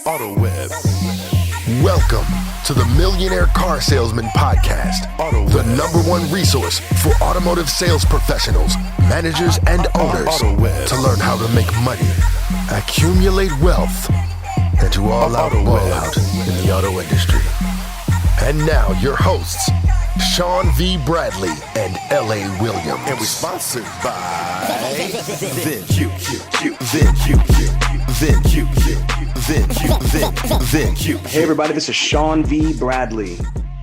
AutoWeb. Welcome to the Millionaire Car Salesman podcast, the #1 resource for automotive sales professionals, managers, and owners to learn how to make money, accumulate wealth, and to all out ball out in the auto industry. And now your hosts, Sean V. Bradley and L.A. Williams. And we're sponsored by VenQ. Hey everybody, this is Sean V. Bradley,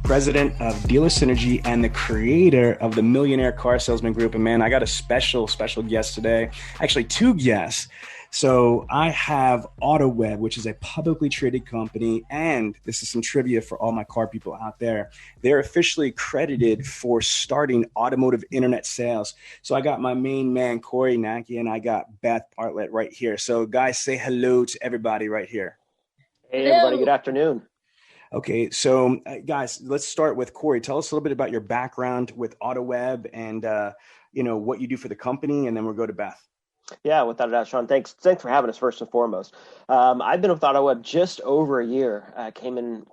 President of Dealer Synergy and the creator of the Millionaire Car Salesman Group. And man, I got a special guest today. Actually, two guests. So I have AutoWeb, which is a publicly traded company, and this is some trivia for all my car people out there. They're officially credited for starting automotive internet sales. So I got my main man, Cory Nacke, and I got Beth, Bartlett right here. So guys, say hello to everybody right here. Hey, everybody. Good afternoon. Okay, so guys, let's start with Cory. Tell us a little bit about your background with AutoWeb and what you do for the company, and then we'll go to Beth. Yeah, without a doubt, Sean. Thanks for having us first and foremost. I've been with AutoWeb just over a year. Came in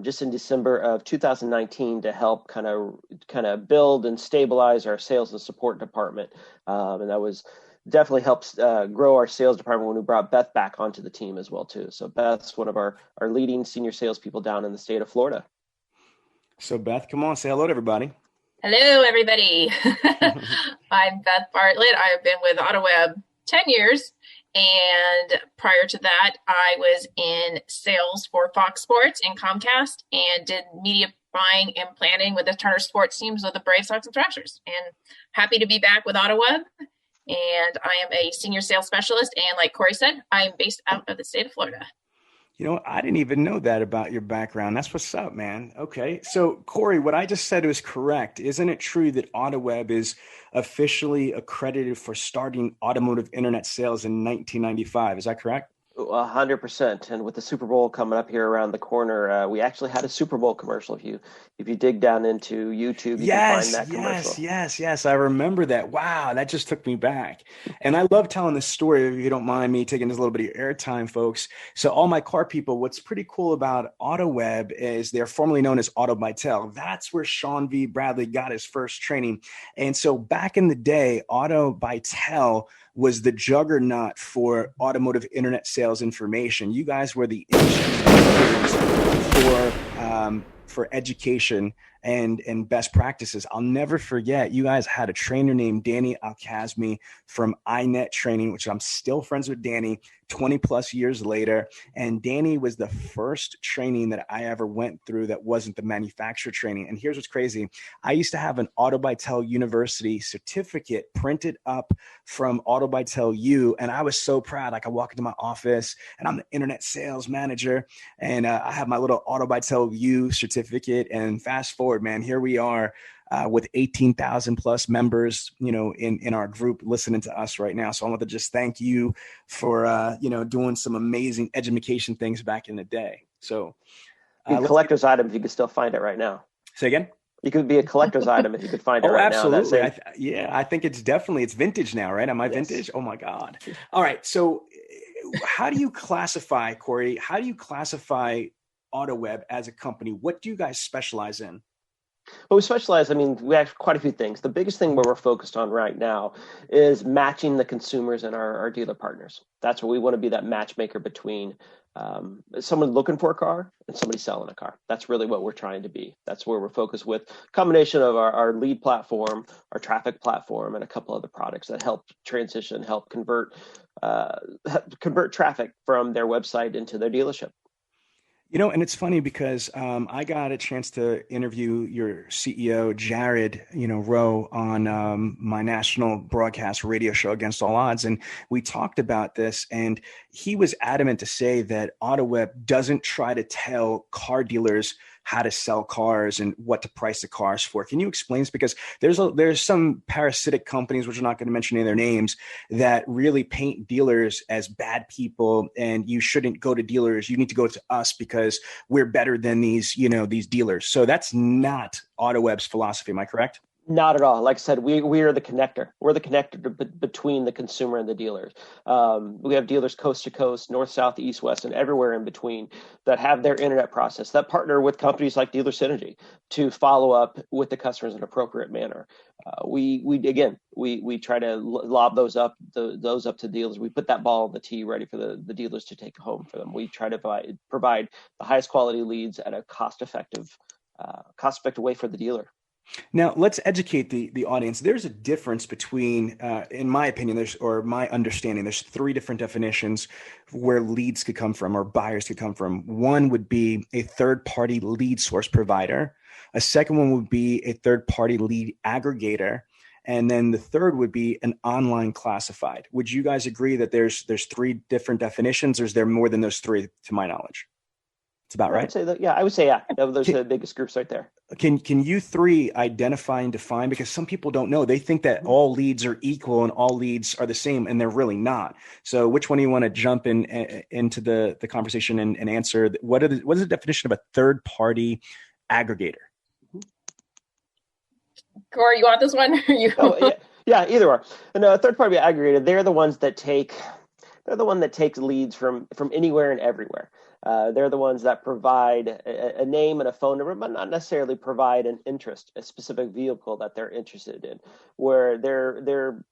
just in December of 2019 to help kind of build and stabilize our sales and support department, and that was definitely helps grow our sales department when we brought Beth back onto the team as well too. So Beth's one of our leading senior salespeople down in the state of Florida. So Beth, come on, say hello to everybody. Hello, everybody. I'm Beth Bartlett. I've been with AutoWeb 10 years. And prior to that, I was in sales for Fox Sports and Comcast and did media buying and planning with the Turner Sports teams with the Brave Sox and Thrashers. And happy to be back with AutoWeb. And I am a senior sales specialist. And like Cory said, I'm based out of the state of Florida. You know, I didn't even know that about your background. That's what's up, man. Okay. So, Cory, what I just said was correct. Isn't it true that AutoWeb is officially accredited for starting automotive internet sales in 1995? Is that correct? 100%. And with the Super Bowl coming up here around the corner, we actually had a Super Bowl commercial. If you dig down into YouTube, you can find that commercial. Yes. I remember that. Wow, that just took me back. And I love telling this story, if you don't mind me taking this a little bit of your airtime, folks. So all my car people, what's pretty cool about AutoWeb is they're formerly known as AutoBytel. That's where Sean V. Bradley got his first training. And so back in the day, AutoBytel was the juggernaut for automotive internet sales information. You guys were the for education and best practices. I'll never forget, you guys had a trainer named Danny Alkazmi from iNet Training, which I'm still friends with Danny 20 plus years later. And Danny was the first training that I ever went through that wasn't the manufacturer training. And here's what's crazy. I used to have an AutoBytel University certificate printed up from AutoBytel U. And I was so proud. Like I walk into my office and I'm the internet sales manager and I have my little AutoBytel U certificate. And fast forward, man, here we are with 18,000 plus members, in our group listening to us right now. So I want to just thank you for, doing some amazing education things back in the day. So a collector's item if you could still find it right now. Say again? You could be a collector's item if you could find it right absolutely. now. I think it's vintage now, right? Am I vintage? Oh my God. All right. So how do you classify, Cory, AutoWeb as a company? What do you guys specialize in? Well, we specialize, we have quite a few things. The biggest thing where we're focused on right now is matching the consumers and our dealer partners. That's where we want to be that matchmaker between someone looking for a car and somebody selling a car. That's really what we're trying to be. That's where we're focused with a combination of our lead platform, our traffic platform, and a couple other products that help convert traffic from their website into their dealership. And it's funny because I got a chance to interview your CEO, Jared, Rowe, on my national broadcast radio show Against All Odds. And we talked about this, and he was adamant to say that AutoWeb doesn't try to tell car dealers how to sell cars and what to price the cars for. Can you explain this? Because there's some parasitic companies, which we're not going to mention any of their names, that really paint dealers as bad people, and you shouldn't go to dealers. You need to go to us because we're better than these dealers. So that's not AutoWeb's philosophy. Am I correct? Not at all. Like I said, we are the connector. We're the connector between the consumer and the dealers. We have dealers coast to coast, north, south, east, west, and everywhere in between that have their internet process that partner with companies like Dealer Synergy to follow up with the customers in an appropriate manner. We try to lob those up to dealers. We put that ball on the tee ready for the dealers to take home for them. We try to provide the highest quality leads at a cost-effective way for the dealer. Now, let's educate the audience. There's a difference between, in my opinion, my understanding, there's three different definitions where leads could come from or buyers could come from. One would be a third-party lead source provider. A second one would be a third-party lead aggregator. And then the third would be an online classified. Would you guys agree that there's three different definitions, or is there more than those three, to my knowledge? It's about right. I would say yeah. Those are the biggest groups right there. Can you three identify and define? Because some people don't know. They think that all leads are equal and all leads are the same, and they're really not. So which one do you want to jump into the conversation and answer? What is the definition of a third-party aggregator? Cory, you want this one? Yeah, either or. And a third-party aggregator, they're the ones that takes leads from anywhere and everywhere. They're the ones that provide a name and a phone number, but not necessarily provide an interest, a specific vehicle that they're interested in, where they're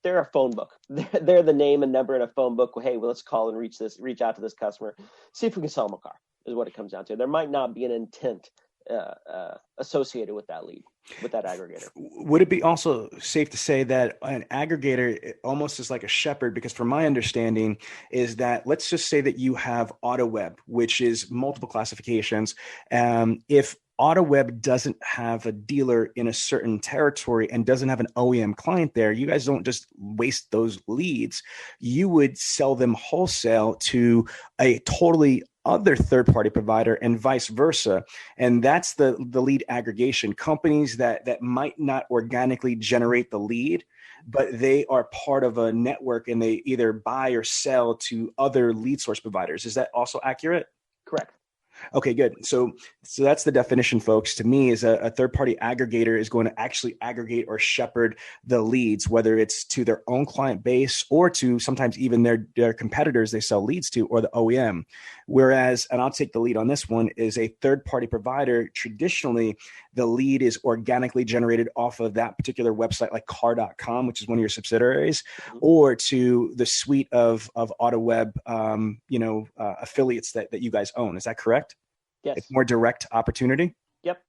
a phone book. They're the name and number in a phone book. Hey, well, let's call and reach out to this customer, see if we can sell them a car, is what it comes down to. There might not be an intent associated with that lead, with that aggregator. Would it be also safe to say that an aggregator almost is like a shepherd? Because from my understanding is that, let's just say that you have AutoWeb, which is multiple classifications. If AutoWeb doesn't have a dealer in a certain territory and doesn't have an OEM client there, you guys don't just waste those leads. You would sell them wholesale to a totally other third-party provider and vice versa. And that's the lead aggregation. Companies that might not organically generate the lead, but they are part of a network and they either buy or sell to other lead source providers. Is that also accurate? Correct. Okay, good. So that's the definition, folks. To me, is a third-party aggregator is going to actually aggregate or shepherd the leads, whether it's to their own client base or to sometimes even their competitors they sell leads to, or the OEM. Whereas, and I'll take the lead on this one, is a third-party provider. Traditionally, the lead is organically generated off of that particular website, like car.com, which is one of your subsidiaries, or to the suite of AutoWeb affiliates that you guys own. Is that correct? Yes. It's more direct opportunity? Yep.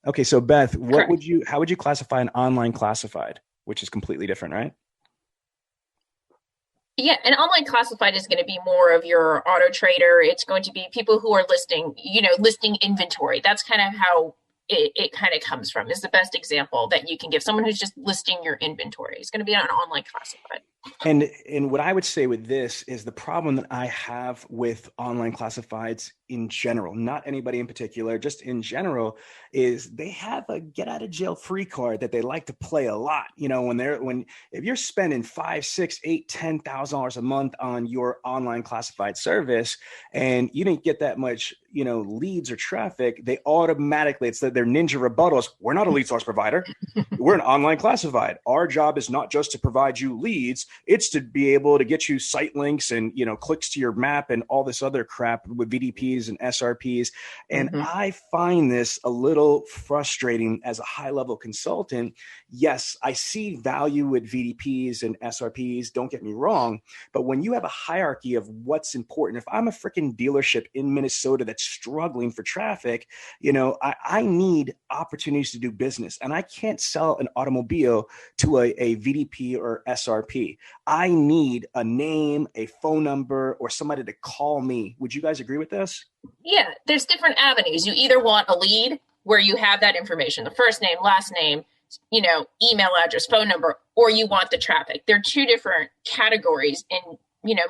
Okay, so Beth, how would you classify an online classified, which is completely different, right? Yeah, an online classified is going to be more of your auto trader. It's going to be people who are listing inventory. That's kind of how it kind of comes from, is the best example that you can give. Someone who's just listing your inventory. It's going to be an online classified. And what I would say with this is the problem that I have with online classifieds in general, not anybody in particular, just in general, is they have a get out of jail free card that they like to play a lot. If you're spending $5,000, $6,000, $8,000, $10,000 a month on your online classified service and you didn't get that much, leads or traffic, they automatically, it's their ninja rebuttals. We're not a lead source provider. We're an online classified. Our job is not just to provide you leads. It's to be able to get you site links and, clicks to your map and all this other crap with VDPs and SRPs. And I find this a little frustrating as a high-level consultant. Yes, I see value with VDPs and SRPs. Don't get me wrong. But when you have a hierarchy of what's important, if I'm a freaking dealership in Minnesota that's struggling for traffic, I need opportunities to do business. And I can't sell an automobile to a VDP or SRP. I need a name, a phone number, or somebody to call me. Would you guys agree with this? Yeah, there's different avenues. You either want a lead where you have that information, the first name, last name, email address, phone number, or you want the traffic. They're two different categories, and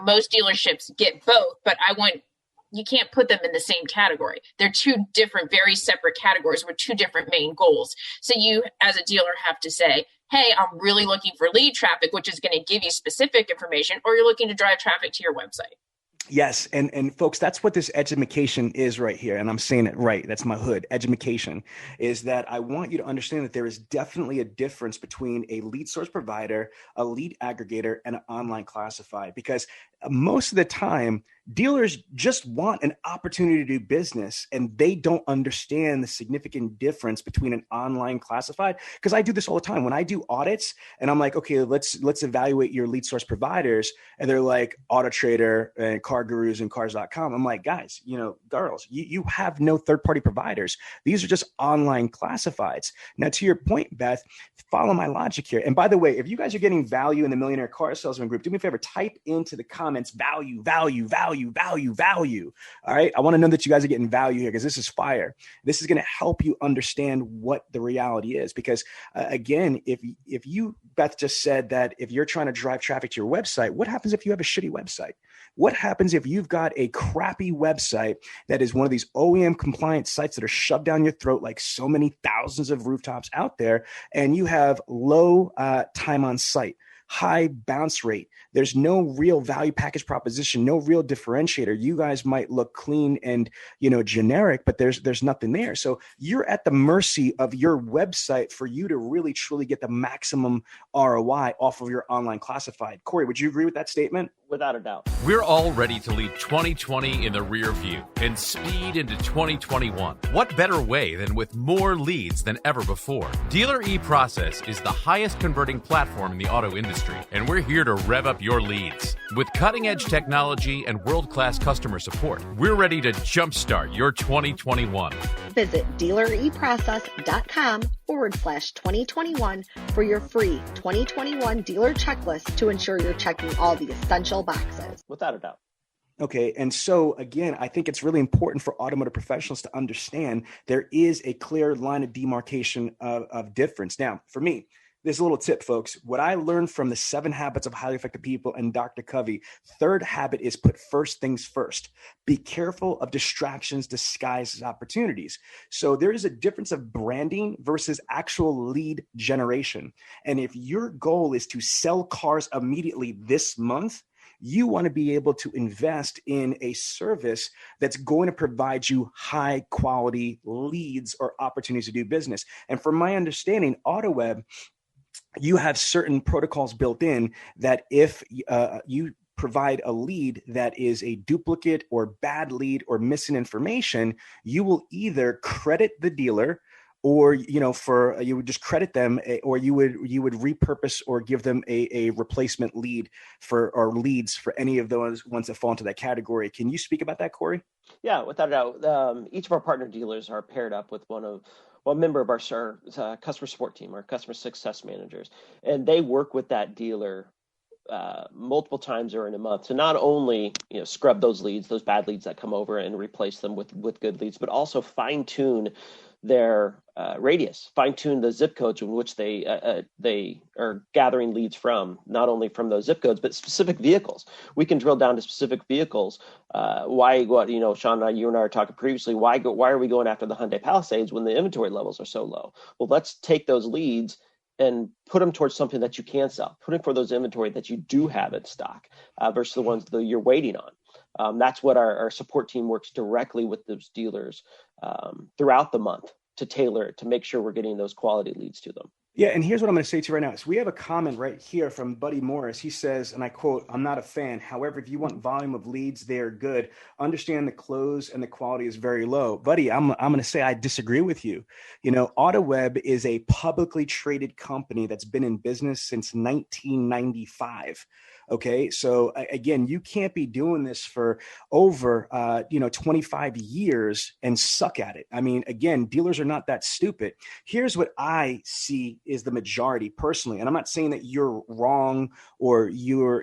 most dealerships get both, but you can't put them in the same category. They're two different, very separate categories with two different main goals. So you, as a dealer, have to say, hey, I'm really looking for lead traffic, which is going to give you specific information, or you're looking to drive traffic to your website. Yes. And folks, that's what this education is right here. And I'm saying it right. That's my hood. Education is that I want you to understand that there is definitely a difference between a lead source provider, a lead aggregator, and an online classified, because most of the time, dealers just want an opportunity to do business, and they don't understand the significant difference between an online classified. Because I do this all the time when I do audits, and I'm like, okay, let's evaluate your lead source providers, and they're like Auto Trader and Car Gurus and Cars.com. I'm like, guys, girls, you have no third party providers. These are just online classifieds. Now, to your point, Beth, follow my logic here. And by the way, if you guys are getting value in the Millionaire Car Salesman group, do me a favor, type into the comments value, value, value, value, value. All right. I want to know that you guys are getting value here, because this is fire. This is going to help you understand what the reality is. Because again, if you, Beth just said that if you're trying to drive traffic to your website, what happens if you have a shitty website? What happens if you've got a crappy website that is one of these OEM compliant sites that are shoved down your throat like so many thousands of rooftops out there, and you have low time on site, high bounce rate? There's no real value package proposition, no real differentiator. You guys might look clean and generic, but there's nothing there. So you're at the mercy of your website for you to really truly get the maximum ROI off of your online classified. Cory, would you agree with that statement? Without a doubt. We're all ready to leave 2020 in the rear view and speed into 2021. What better way than with more leads than ever before? Dealer eProcess is the highest converting platform in the auto industry, and we're here to rev up your leads. With cutting-edge technology and world-class customer support, we're ready to jumpstart your 2021. Visit dealereprocess.com/2021 for your free 2021 dealer checklist to ensure you're checking all the essential boxes. Without a doubt. Okay. And so again, I think it's really important for automotive professionals to understand there is a clear line of demarcation of difference. Now, for me, there's a little tip, folks. What I learned from the 7 Habits of Highly Effective People and Dr. Covey, third habit is put first things first. Be careful of distractions disguised as opportunities. So there is a difference of branding versus actual lead generation. And if your goal is to sell cars immediately this month, you want to be able to invest in a service that's going to provide you high quality leads or opportunities to do business. And from my understanding, AutoWeb, you have certain protocols built in that if you provide a lead that is a duplicate or bad lead or missing information, you will either credit the dealer, or you would just credit them, or you would repurpose or give them a replacement lead or leads for any of those ones that fall into that category. Can you speak about that, Cory? Yeah, without a doubt. Each of our partner dealers are paired up with one member of our customer support team, our customer success managers, and they work with that dealer multiple times during a month to not only scrub those leads, those bad leads that come over, and replace them with good leads, but also fine tune their radius, fine tune the zip codes in which they are gathering leads from, not only from those zip codes, but specific vehicles. We can drill down to specific vehicles. Sean and you and I were talking previously, why are we going after the Hyundai Palisades when the inventory levels are so low? Well, let's take those leads and put them towards something that you can sell, put them for those inventory that you do have in stock versus the ones that you're waiting on. That's what our support team works directly with those dealers throughout the month to tailor it, to make sure we're getting those quality leads to them. Yeah, and here's what I'm going to say to you right now. So we have a comment right here from Buddy Morris. He says, and I quote, "I'm not a fan. However, if you want volume of leads, they are good. Understand the close and the quality is very low." Buddy, I'm going to say I disagree with you. AutoWeb is a publicly traded company that's been in business since 1995. Okay. So again, you can't be doing this for over, 25 years and suck at it. I mean, again, dealers are not that stupid. Here's what I see is the majority personally. And I'm not saying that you're wrong or you're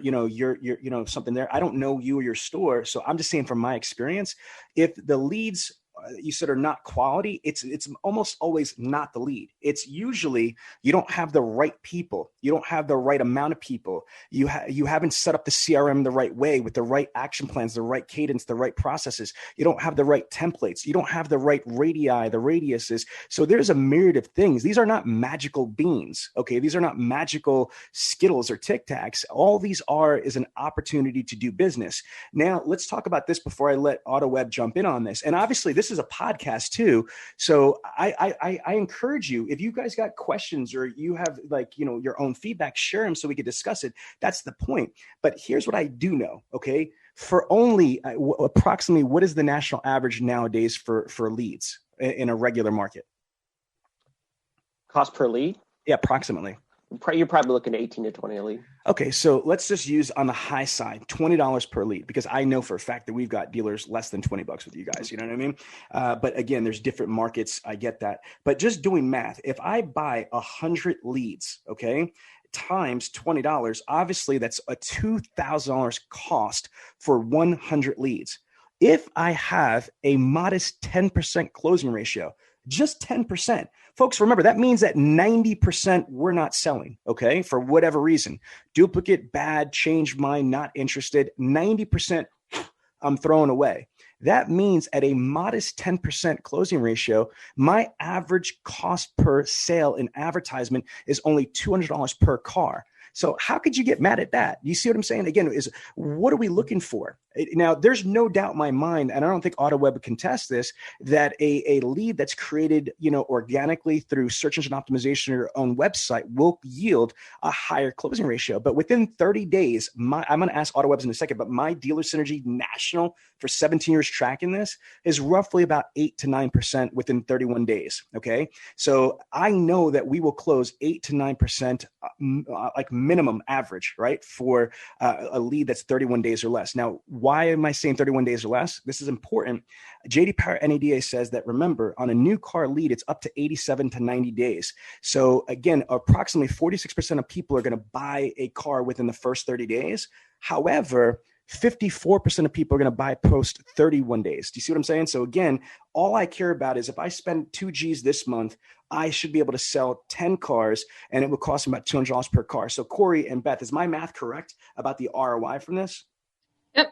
something there. I don't know you or your store. So I'm just saying from my experience, if the leads you said are not quality, it's almost always not the lead. It's usually you don't have the right people. You don't have the right amount of people. You haven't set up the CRM the right way with the right action plans, the right cadence, the right processes. You don't have the right templates. You don't have the right radii, the radiuses. So there's a myriad of things. These are not magical beans. Okay. These are not magical Skittles or Tic Tacs. All these are is an opportunity to do business. Now let's talk about this before I let AutoWeb jump in on this. And obviously this is a podcast too. So I encourage you, if you guys got questions or you have your own feedback, share them so we could discuss it. That's the point. But here's what I do know. Okay. For only approximately, what is the national average nowadays for leads in a regular market? Cost per lead? Yeah, approximately. You're probably looking at 18 to 20 a lead. Okay, so let's just use on the high side, $20 per lead, because I know for a fact that we've got dealers less than $20 with you guys. You know what I mean? But again, there's different markets. I get that. But just doing math, if I buy 100 leads, okay, times $20, obviously that's a $2,000 cost for 100 leads. If I have a modest 10% closing ratio, just 10%. Folks, remember, that means that 90% we're not selling, okay, for whatever reason. Duplicate, bad, change mind, not interested. 90% I'm throwing away. That means at a modest 10% closing ratio, my average cost per sale in advertisement is only $200 per car. So how could you get mad at that? You see what I'm saying? Again, is what are we looking for? Now, there's no doubt in my mind, and I don't think AutoWeb would contest this, that a lead that's created, organically through search engine optimization or your own website will yield a higher closing ratio. But within 30 days, I'm going to ask AutoWebs in a second, but my Dealer Synergy National for 17 years tracking this is roughly about 8 to 9% within 31 days. Okay. So I know that we will close 8 to 9%, like minimum average, right? For a lead that's 31 days or less. Now, why am I saying 31 days or less? This is important. JD Power NADA says that, remember, on a new car lead, it's up to 87 to 90 days. So again, approximately 46% of people are going to buy a car within the first 30 days. However, 54% of people are going to buy post 31 days. Do you see what I'm saying? So again, all I care about is if I spend 2 G's this month, I should be able to sell 10 cars and it would cost me about $200 per car. So Cory and Beth, is my math correct about the ROI from this? Yep.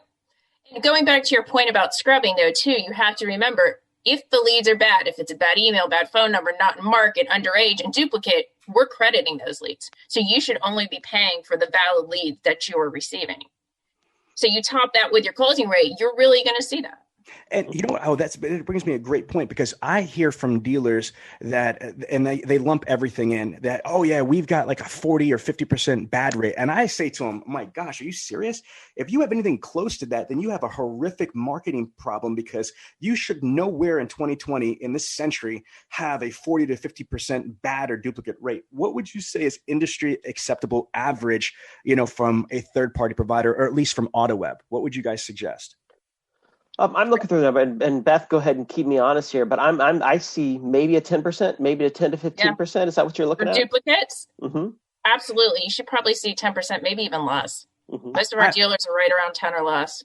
And going back to your point about scrubbing though, too, you have to remember, if the leads are bad, if it's a bad email, bad phone number, not in market, underage, and duplicate, we're crediting those leads. So you should only be paying for the valid leads that you are receiving. So you top that with your closing rate, you're really going to see that. And you know what? It brings me a great point, because I hear from dealers that, and they lump everything in that, oh yeah, we've got like a 40 or 50% bad rate. And I say to them, oh my gosh, are you serious? If you have anything close to that, then you have a horrific marketing problem, because you should nowhere in 2020 in this century have a 40 to 50% bad or duplicate rate. What would you say is industry acceptable average, from a third party provider, or at least from AutoWeb? What would you guys suggest? I'm looking through them, and Beth, go ahead and keep me honest here. But I see maybe a 10%, maybe a 10 to 15%. Yeah. Is that what you're looking at? For duplicates? Mm-hmm. Absolutely. You should probably see 10%, maybe even less. Mm-hmm. Most of our dealers are right around 10 or less.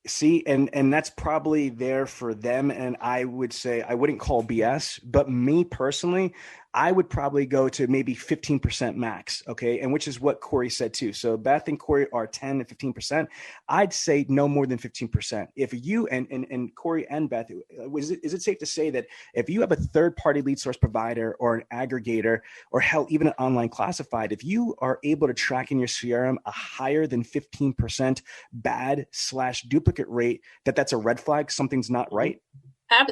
See, and that's probably there for them. And I would say I wouldn't call BS, but me personally, I would probably go to maybe 15% max. Okay. And which is what Cory said too. So Beth and Cory are 10 to 15%. I'd say no more than 15%. If you and Cory and Beth, is it safe to say that if you have a third party lead source provider or an aggregator, or hell, even an online classified, if you are able to track in your CRM a higher than 15% bad/duplicate rate, that's a red flag, something's not right?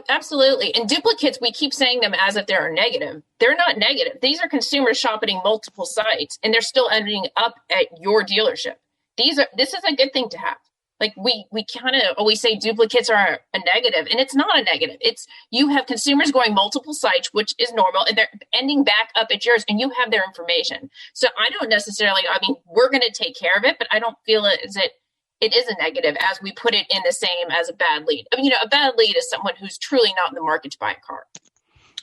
Absolutely. And duplicates, we keep saying them as if they're negative. They're not negative. These are consumers shopping multiple sites, and they're still ending up at your dealership. This is a good thing to have. Like we kind of always say duplicates are a negative, and it's not a negative. It's you have consumers going multiple sites, which is normal, and they're ending back up at yours, and you have their information. So I don't necessarily, we're going to take care of it, but I don't feel it is a negative as we put it in the same as a bad lead. A bad lead is someone who's truly not in the market to buy a car.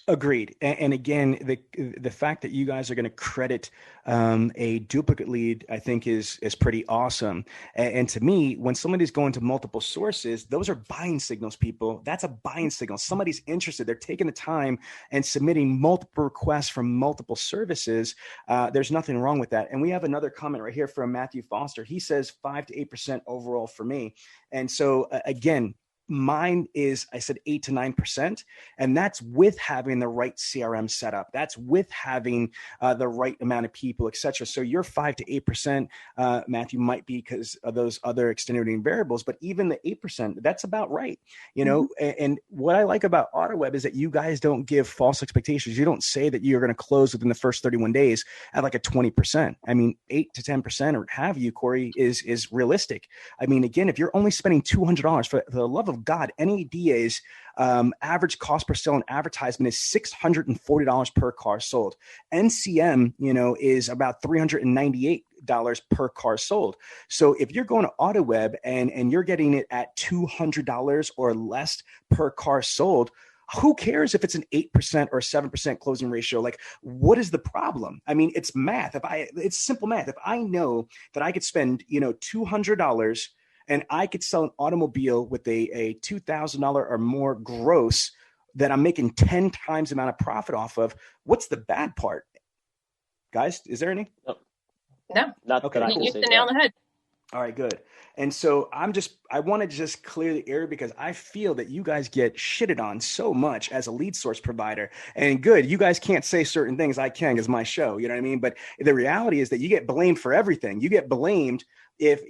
Agreed. And again, the fact that you guys are going to credit a duplicate lead, I think is pretty awesome. And to me, when somebody's going to multiple sources, those are buying signals, people. That's a buying signal. Somebody's interested. They're taking the time and submitting multiple requests from multiple services. There's nothing wrong with that. And we have another comment right here from Matthew Foster. He says 5 to 8% overall for me. And so again, mine is, I said 8 to 9%, and that's with having the right CRM setup. That's with having the right amount of people, et cetera. So your 5 to 8%, Matthew, might be because of those other extenuating variables, but even the 8%, that's about right. You know, and what I like about AutoWeb is that you guys don't give false expectations. You don't say that you're going to close within the first 31 days at like a 20%. I mean, 8 to 10% or have you, Cory, is realistic. I mean, again, if you're only spending $200, for the love of God, NADA's average cost per sale in advertisement is $640 per car sold. NCM, you know, is about $398 per car sold. So if you're going to AutoWeb and you're getting it at $200 or less per car sold, who cares if it's an 8% or 7% closing ratio? Like, what is the problem? I mean, it's math. It's simple math. If I know that I could spend, you know, $200 and I could sell an automobile with a $2,000 or more gross that I'm making 10 times the amount of profit off of, what's the bad part? Guys, is there any? No. Not Okay. that I You can hit see. the nail on the head. All right, good. And so I want to just clear the air because I feel that you guys get shitted on so much as a lead source provider. And good, you guys can't say certain things. I can because my show, you know what I mean? But the reality is that you get blamed for everything. You get blamed if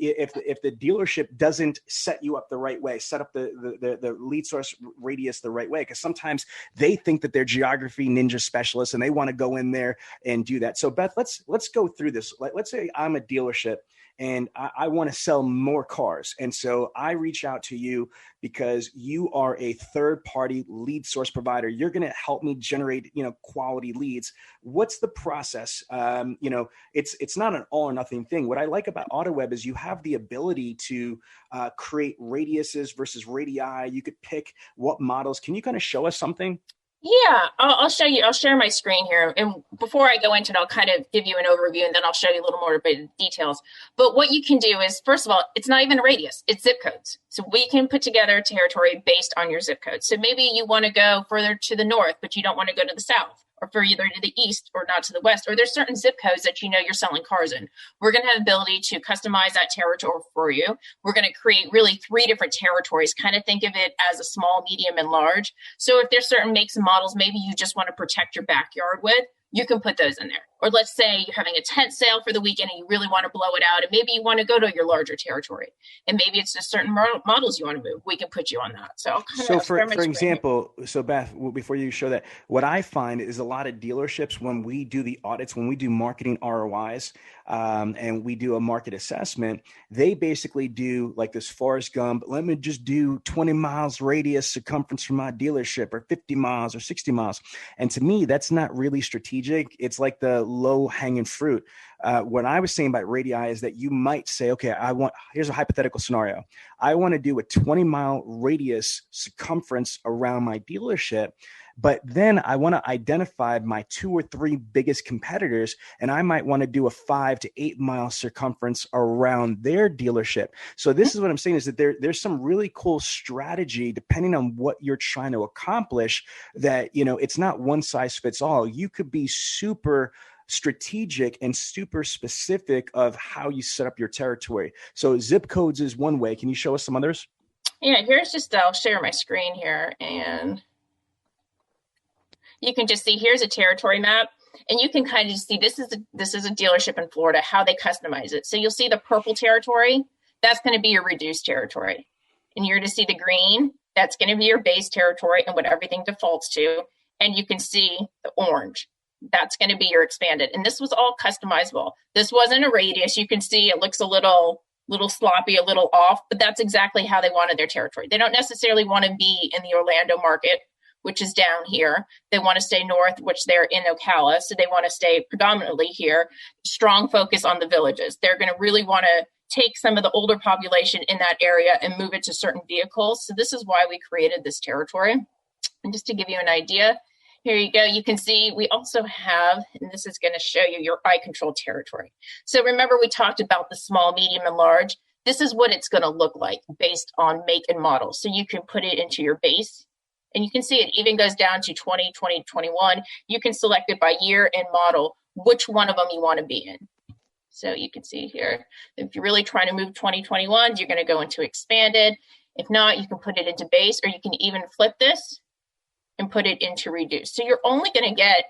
the dealership doesn't set you up the right way, set up the lead source radius the right way. Because sometimes they think that they're geography ninja specialists and they want to go in there and do that. So Beth, let's go through this. Let's say I'm a dealership and I want to sell more cars. And so I reach out to you because you are a third-party lead source provider. You're going to help me generate, you know, quality leads. What's the process? You know, it's not an all or nothing thing. What I like about AutoWeb is you have the ability to create radiuses versus radii. You could pick what models. Can you kind of show us something? Yeah, I'll show you. I'll share my screen here. And before I go into it, I'll kind of give you an overview and then I'll show you a little more details. But what you can do is, first of all, it's not even a radius, it's zip codes. So we can put together a territory based on your zip code. So maybe you want to go further to the north, but you don't want to go to the south, or further to the east or not to the west, or there's certain zip codes that you know you're selling cars in. We're going to have the ability to customize that territory for you. We're going to create really 3 different territories. Kind of think of it as a small, medium, and large. So if there's certain makes and models, maybe you just want to protect your backyard with, you can put those in there. Or let's say you're having a tent sale for the weekend and you really want to blow it out, and maybe you want to go to your larger territory, and maybe it's just certain models you want to move. We can put you on that. So, for example, so Beth, before you show that, what I find is a lot of dealerships, when we do the audits, when we do marketing ROIs, and we do a market assessment, they basically do like this Forrest Gump, let me just do 20 miles radius circumference from my dealership, or 50 miles or 60 miles. And to me, that's not really strategic. It's like the low hanging fruit. What I was saying about radii is that you might say, okay, here's a hypothetical scenario. I want to do a 20-mile radius circumference around my dealership, but then I want to identify my 2 or 3 biggest competitors, and I might want to do a 5 to 8 mile circumference around their dealership. So this is what I'm saying, is that there's some really cool strategy depending on what you're trying to accomplish, that, you know, it's not one size fits all. You could be super strategic and super specific of how you set up your territory. So zip codes is one way. Can you show us some others? Yeah, I'll share my screen here, and you can just see, here's a territory map, and you can kind of see this is a dealership in Florida, how they customize it. So you'll see the purple territory, that's going to be your reduced territory. And you're going to see the green, that's going to be your base territory and what everything defaults to. And you can see the orange, that's going to be your expanded. And this was all customizable. This wasn't a radius. You can see it looks a little sloppy, a little off, but that's exactly how they wanted their territory. They don't necessarily want to be in the Orlando market, which is down here. They want to stay north, which they're in Ocala. So they want to stay predominantly here. Strong focus on the villages. They're going to really want to take some of the older population in that area and move it to certain vehicles. So this is why we created this territory. And just to give you an idea, Here you go. You can see we also have, and this is going to show you your eye control territory. So remember we talked about the small, medium, and large. This is what it's going to look like based on make and model. So you can put it into your base, and you can see it even goes down to 20, 20, 21. You can select it by year and model, which one of them you want to be in. So you can see here, if you're really trying to move 2021, you're going to go into expanded. If not, you can put it into base, or you can even flip this and put it into reduce. So you're only going to get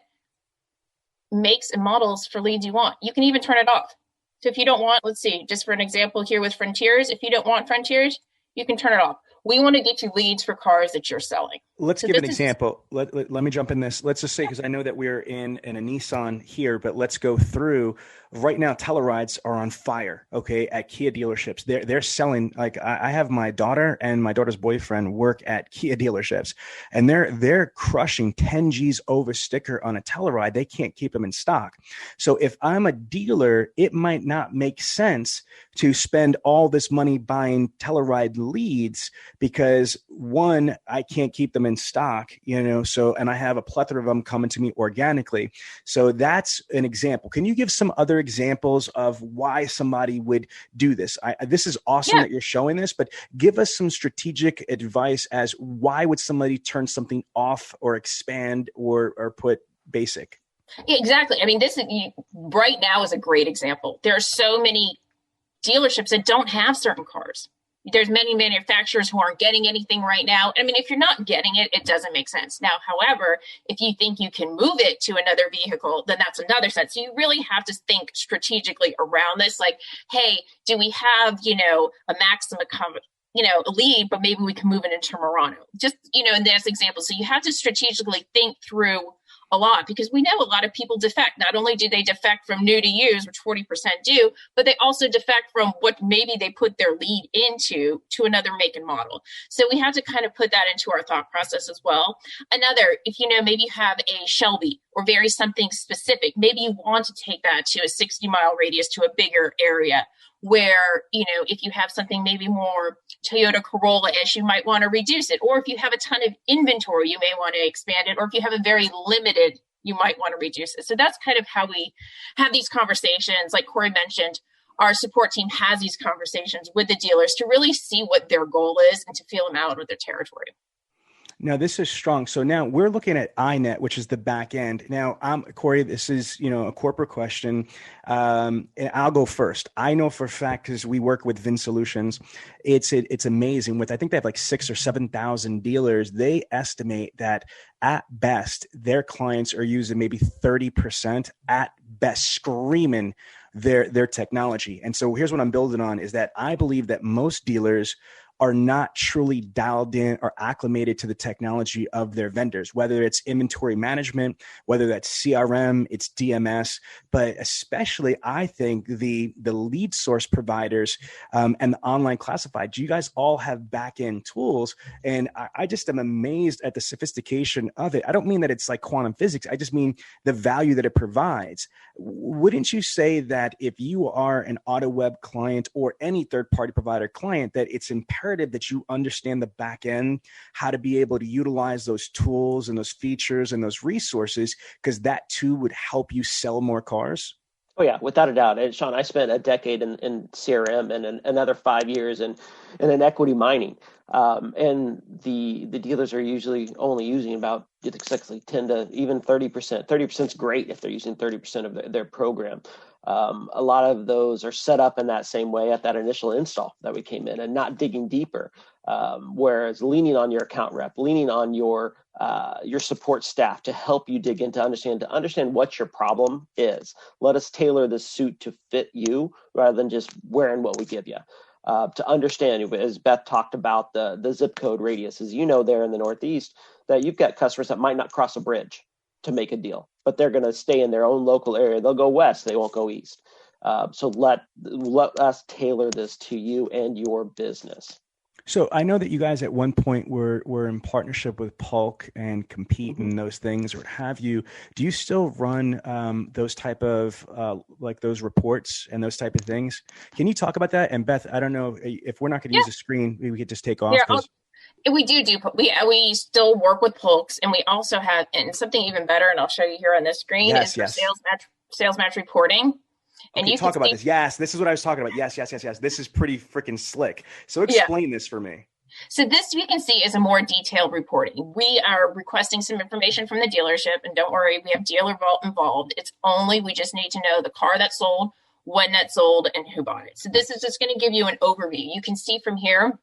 makes and models for leads you want. You can even turn it off. So if you don't want, let's see, just for an example here with Frontiers, if you don't want Frontiers, you can turn it off. We want to get you leads for cars that you're selling. Let's give an example. Let me jump in this. Let's just say, because I know that we're in a Nissan here, but let's go through. Right now, Tellurides are on fire, okay, at Kia dealerships. They're selling, like I have my daughter and my daughter's boyfriend work at Kia dealerships, and they're crushing 10 G's over sticker on a Telluride. They can't keep them in stock. So if I'm a dealer, it might not make sense to spend all this money buying Telluride leads because, one, I can't keep them in stock, so, and I have a plethora of them coming to me organically. So that's an example. Can you give some other examples of why somebody would do this? This is awesome that you're showing this, but give us some strategic advice as why would somebody turn something off or expand or put basic? Exactly. I mean, right now is a great example. There are so many dealerships that don't have certain cars. There's many manufacturers who aren't getting anything right now. I mean, if you're not getting it, it doesn't make sense. Now, however, if you think you can move it to another vehicle, then that's another sense. So you really have to think strategically around this. Like, hey, do we have, a maximum, a lead, but maybe we can move it into Murano. Just, in this example. So you have to strategically think through a lot, because we know a lot of people defect. Not only do they defect from new to used, which 40% do, but they also defect from what maybe they put their lead into to another make and model. So we have to kind of put that into our thought process as well. Another, if maybe you have a Shelby or very something specific, maybe you want to take that to a 60-mile radius to a bigger area, where, if you have something maybe more Toyota Corolla-ish, you might want to reduce it. Or if you have a ton of inventory, you may want to expand it. Or if you have a very limited, you might want to reduce it. So that's kind of how we have these conversations. Like Cory mentioned, our support team has these conversations with the dealers to really see what their goal is and to feel them out with their territory. Now, this is strong. So now we're looking at iNet, which is the back end. Now, Cory, this is, a corporate question. And I'll go first. I know for a fact, because we work with Vin Solutions, it's amazing. I think they have like 6,000 or 7,000 dealers. They estimate that at best, their clients are using maybe 30% at best, screaming their technology. And so here's what I'm building on is that I believe that most dealers are not truly dialed in or acclimated to the technology of their vendors, whether it's inventory management, whether that's CRM, it's DMS, but especially I think the lead source providers and the online classified, you guys all have back-end tools. And I just am amazed at the sophistication of it. I don't mean that it's like quantum physics. I just mean the value that it provides. Wouldn't you say that if you are an AutoWeb client or any third-party provider client, that it's imperative that you understand the back end, how to be able to utilize those tools and those features and those resources, because that too would help you sell more cars? Oh yeah, without a doubt. And Sean, I spent a decade in CRM and another 5 years in equity mining. And the dealers are usually only using about exactly 10 to even 30%. 30% is great if they're using 30% of their program. A lot of those are set up in that same way at that initial install that we came in and not digging deeper. Whereas leaning on your account rep, leaning on your support staff to help you dig in, to understand what your problem is. Let us tailor the suit to fit you rather than just wearing what we give you. To understand, as Beth talked about the zip code radius, as there in the Northeast, that you've got customers that might not cross a bridge to make a deal, but they're going to stay in their own local area. They'll go west, they won't go east. So let us tailor this to you and your business. So I know that you guys at one point were in partnership with Polk and Compete and those things, or have you? Do you still run those type of like those reports and those type of things? Can you talk about that? And Beth, I don't know if we're not going to use the screen, maybe we could just take off. We we still work with Polks, and we also have, and something even better, and I'll show you here on this screen, is for sales match reporting. And okay, you talk about this. Yes, this is what I was talking about. Yes. This is pretty freaking slick. So explain this for me. So this, you can see, is a more detailed reporting. We are requesting some information from the dealership, and don't worry, we have dealer vault involved. We just need to know the car that sold, when that sold, and who bought it. So this is just going to give you an overview. You can see from here,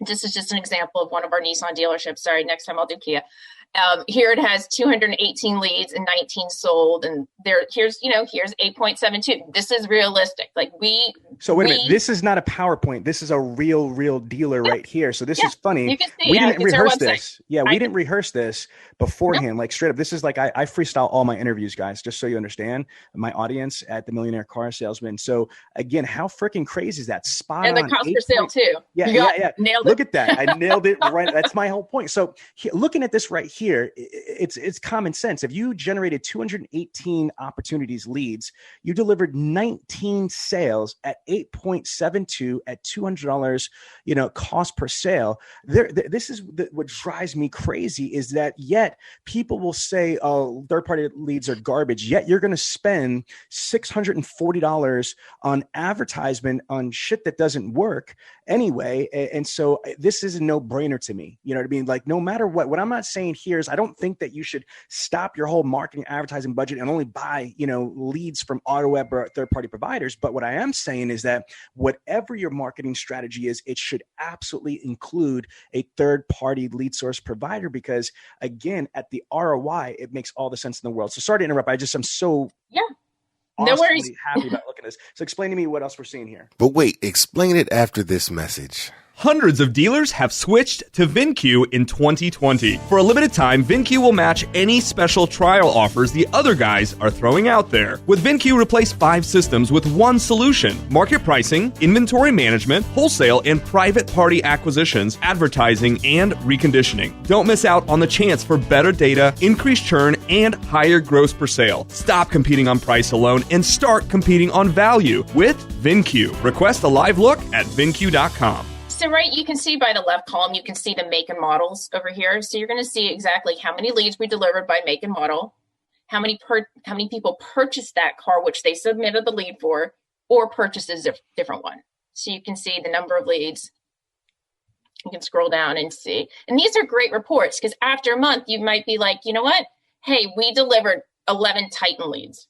this is just an example of one of our Nissan dealerships. Sorry, next time I'll do Kia. Here it has 218 leads and 19 sold, and here's 8.72. This is realistic. So wait a minute. This is not a PowerPoint. This is a real dealer right here. So this is funny. You can see, we didn't rehearse this. Yeah, we didn't rehearse this beforehand. Like straight up, this is like I freestyle all my interviews, guys. Just so you understand, my audience at the Millionaire Car Salesman. So again, how freaking crazy is that? Spot on. And the cost per sale too. Yeah. Nailed it. Look at that. I nailed it right. That's my whole point. So looking at this right here, it's common sense. If you generated 218 opportunities, leads, you delivered 19 sales at 8.72 at $200, cost per sale. This is what drives me crazy, is that yet people will say, oh, third-party leads are garbage. Yet you're going to spend $640 on advertisement on shit that doesn't work anyway. And so this is a no-brainer to me. You know what I mean? Like, no matter what I'm not saying here is I don't think that you should stop your whole marketing advertising budget and only buy, leads from AutoWeb or third-party providers. But what I am saying is that whatever your marketing strategy is, it should absolutely include a third-party lead source provider, because again, at the ROI, it makes all the sense in the world. So sorry to interrupt. I'm so no worries. Happy about looking at this. So explain to me what else we're seeing here. But wait, explain it after this message. Hundreds of dealers have switched to VinQ in 2020. For a limited time, VinQ will match any special trial offers the other guys are throwing out there. With VinQ, replace 5 systems with one solution: market pricing, inventory management, wholesale and private party acquisitions, advertising, and reconditioning. Don't miss out on the chance for better data, increased churn, and higher gross per sale. Stop competing on price alone and start competing on value with VinQ. Request a live look at VinQ.com. So you can see by the left column, you can see the make and models over here. So you're going to see exactly how many leads we delivered by make and model, how many people purchased that car, which they submitted the lead for, or purchased a different one. So you can see the number of leads. You can scroll down and see. And these are great reports, because after a month, you might be like, you know what? Hey, we delivered 11 Titan leads.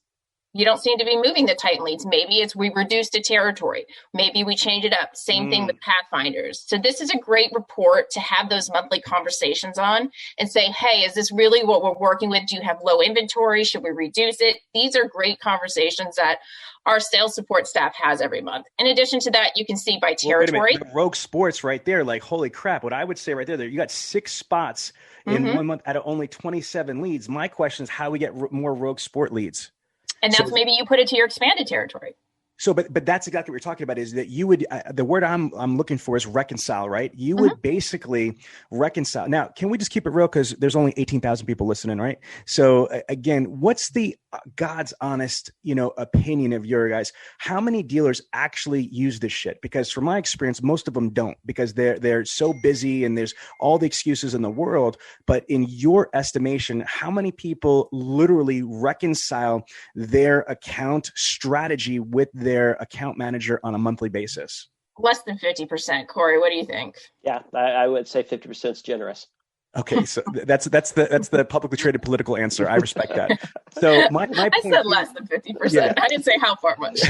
You don't seem to be moving the Titan leads. Maybe it's we reduced a territory. Maybe we change it up. Same thing with Pathfinders. So this is a great report to have those monthly conversations on and say, hey, is this really what we're working with? Do you have low inventory? Should we reduce it? These are great conversations that our sales support staff has every month. In addition to that, you can see by territory. The Rogue Sports right there, like, holy crap. What I would say right there, you got 6 spots in 1 month out of only 27 leads. My question is how we get more Rogue Sport leads. And that's maybe you put it to your expanded territory. So, but that's exactly what you're talking about, is that you would, the word I'm looking for is reconcile, right? You would basically reconcile. Now, can we just keep it real? Because there's only 18,000 people listening, right? So again, what's the God's honest, opinion of your guys? How many dealers actually use this shit? Because from my experience, most of them don't, because they're so busy and there's all the excuses in the world. But in your estimation, how many people literally reconcile their account strategy with their account manager on a monthly basis? Less than 50%. Corey, what do you think? Yeah, I would say 50% is generous. Okay, so that's the publicly traded political answer. I respect that. So my point, I said less than 50%. Yeah. I didn't say how far much.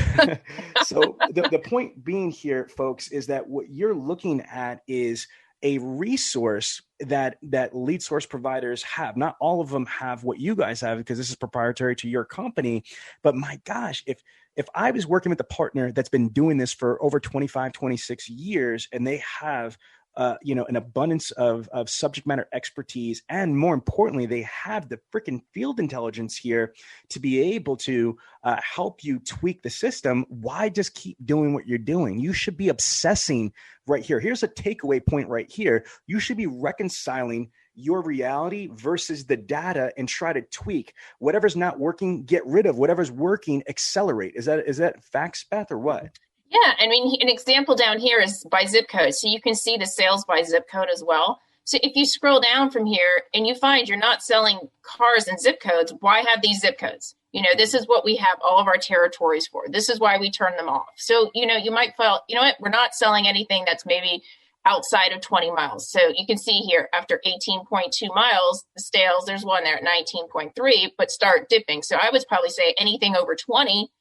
So the point being here, folks, is that what you're looking at is a resource that lead source providers have. Not all of them have what you guys have, because this is proprietary to your company. But my gosh, if I was working with a partner that's been doing this for over 25, 26 years, and they have an abundance of subject matter expertise, and more importantly, they have the freaking field intelligence here to be able to help you tweak the system, why just keep doing what you're doing? You should be obsessing right here. Here's a takeaway point right here. You should be reconciling your reality versus the data and try to tweak whatever's not working, get rid of whatever's working, accelerate. Is that facts, Beth, or what? Yeah, I mean, an example down here is by zip code. So you can see the sales by zip code as well. So if you scroll down from here and you find you're not selling cars in zip codes, why have these zip codes? This is what we have all of our territories for. This is why we turn them off. So, you might feel, we're not selling anything that's maybe outside of 20 miles. So you can see here, after 18.2 miles, the sales, there's one there at 19.3, but start dipping. So I would probably say anything over 20,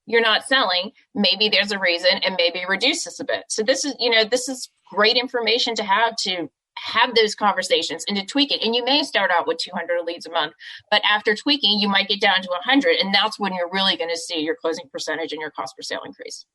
you're not selling. Maybe there's a reason, and maybe reduce this a bit. So this is great information to have those conversations and to tweak it. And you may start out with 200 leads a month, but after tweaking, you might get down to 100. And that's when you're really going to see your closing percentage and your cost per sale increase.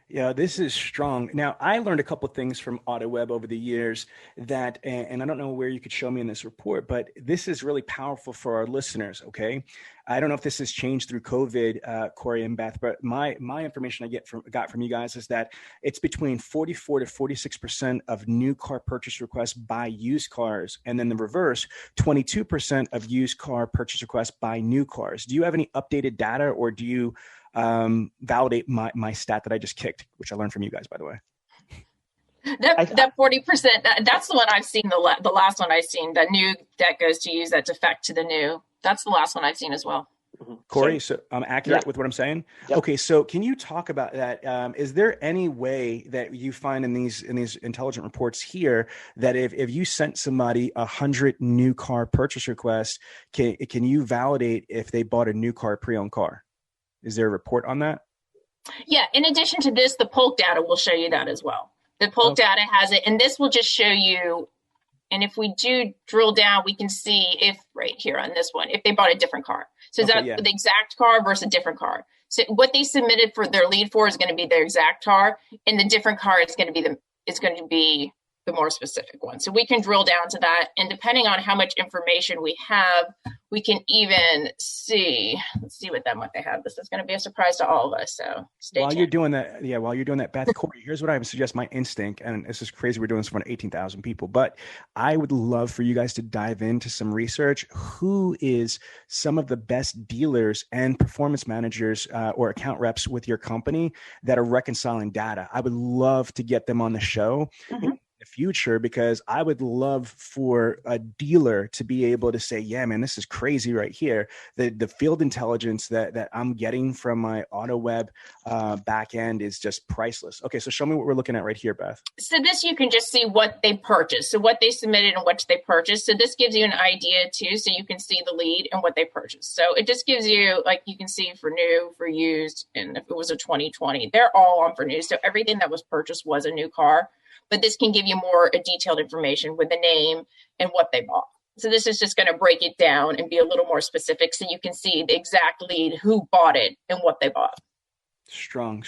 Yeah, this is strong. Now, I learned a couple of things from AutoWeb over the years that, and I don't know where you could show me in this report, but this is really powerful for our listeners, okay? I don't know if this has changed through COVID, Cory and Beth, but my information I got from you guys is that it's between 44 to 46% of new car purchase requests buy used cars, and then the reverse, 22% of used car purchase requests buy new cars. Do you have any updated data, or do you validate my stat that I just kicked, which I learned from you guys, by the way? That 40%, that's the one I've seen, the last one I've seen, the new that goes to use that defect to the new. That's the last one I've seen as well. Cory, so I'm accurate with what I'm saying? Yep. Okay, so can you talk about that? Is there any way that you find in these intelligent reports here that if you sent somebody 100 new car purchase requests, can you validate if they bought a new car, pre-owned car? Is there a report on that? Yeah. In addition to this, the Polk data will show you that as well. The Polk data has it, and this will just show you. And if we do drill down, we can see if right here on this one, if they bought a different car. So is that the exact car versus a different car? So what they submitted for their lead for is going to be their exact car, and the different car is going to be the more specific one. So we can drill down to that. And depending on how much information we have, we can even see, let's see what they have. This is going to be a surprise to all of us. So stay tuned. While you're doing that, Beth, Cory, here's what I would suggest. My instinct, and this is crazy, we're doing this in front of 18,000 people, but I would love for you guys to dive into some research. Who is some of the best dealers and performance managers or account reps with your company that are reconciling data? I would love to get them on the show. Mm-hmm. The future, because I would love for a dealer to be able to say, yeah, man, this is crazy right here. The field intelligence that I'm getting from my AutoWeb back end is just priceless. Okay, so show me what we're looking at right here, Beth. So this, you can just see what they purchased. So what they submitted and what they purchased. So this gives you an idea too, so you can see the lead and what they purchased. So it just gives you, like, you can see for new, for used, and if it was a 2020, they're all on for new. So everything that was purchased was a new car. But this can give you more detailed information with the name and what they bought. So this is just going to break it down and be a little more specific so you can see the exact lead, who bought it, and what they bought. Strong.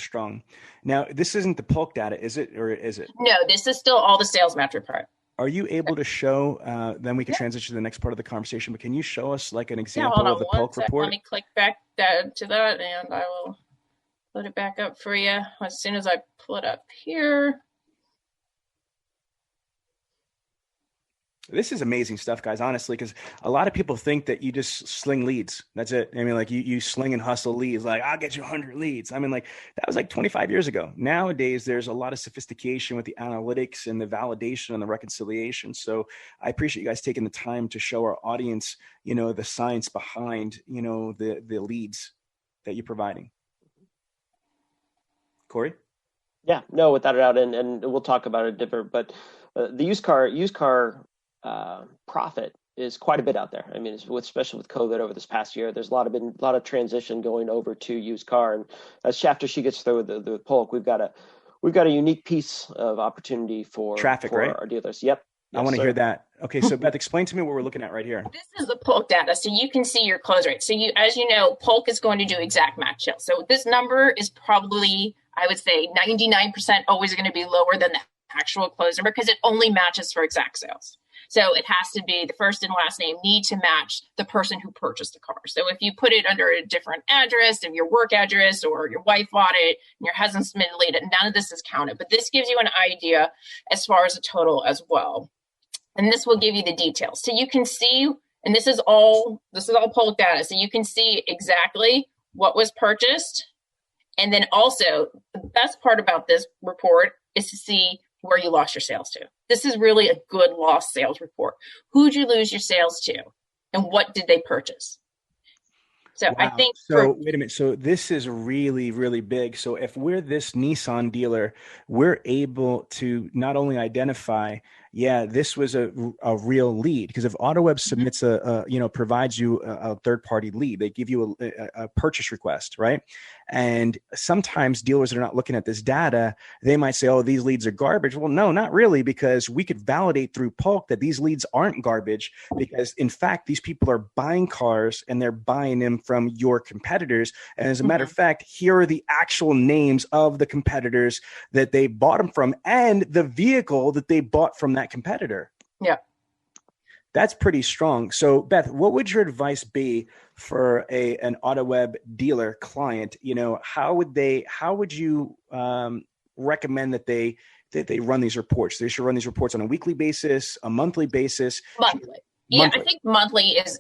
Now, this isn't the Polk data, is it? Or is it? No, this is still all the sales match report. Are you able to show, then we can transition to the next part of the conversation, but can you show us like an example of the Polk report? Let me click back to that and I will put it back up for you as soon as I pull it up here. This is amazing stuff, guys, honestly, because a lot of people think that you just sling leads. That's it. I mean, like you sling and hustle leads, like I'll get you 100 leads. I mean, like that was like 25 years ago. Nowadays, there's a lot of sophistication with the analytics and the validation and the reconciliation. So I appreciate you guys taking the time to show our audience, the science behind, the leads that you're providing. Cory? Yeah, no, without a doubt. And we'll talk about it different, but the used car profit is quite a bit out there. I mean, especially with COVID over this past year, there's a lot of transition going over to used car. And after she gets through the Polk, we've got a unique piece of opportunity for traffic, right? Our dealers. Yep. I want to hear that. Okay, so Beth, explain to me what we're looking at right here. This is the Polk data, so you can see your close rate. So as you know, Polk is going to do exact match sales. So this number is probably, I would say, 99% always going to be lower than the actual close number because it only matches for exact sales. So it has to be the first and last name need to match the person who purchased the car. So if you put it under a different address, of your work address, or your wife bought it and your husband submitted it, none of this is counted. But this gives you an idea as far as a total as well. And this will give you the details. So you can see, and this is all Polk data. So you can see exactly what was purchased. And then also the best part about this report is to see where you lost your sales to. This is really a good lost sales report. Who'd you lose your sales to, and what did they purchase? So wow. I think wait a minute. So this is really, really big. So if we're this Nissan dealer, we're able to not only identify, this was a real lead, because if AutoWeb submits provides you a third-party lead, they give you a purchase request, right? And sometimes dealers that are not looking at this data, they might say, oh, these leads are garbage. Well, no, not really, because we could validate through Polk that these leads aren't garbage, because in fact, these people are buying cars and they're buying them from your competitors. And as a matter of fact, here are the actual names of the competitors that they bought them from and the vehicle that they bought from that competitor. Yeah. That's pretty strong. So Beth, what would your advice be for an AutoWeb dealer client? How would you recommend that they run these reports? They should run these reports on a weekly basis, a monthly basis? Monthly. Yeah, I think monthly is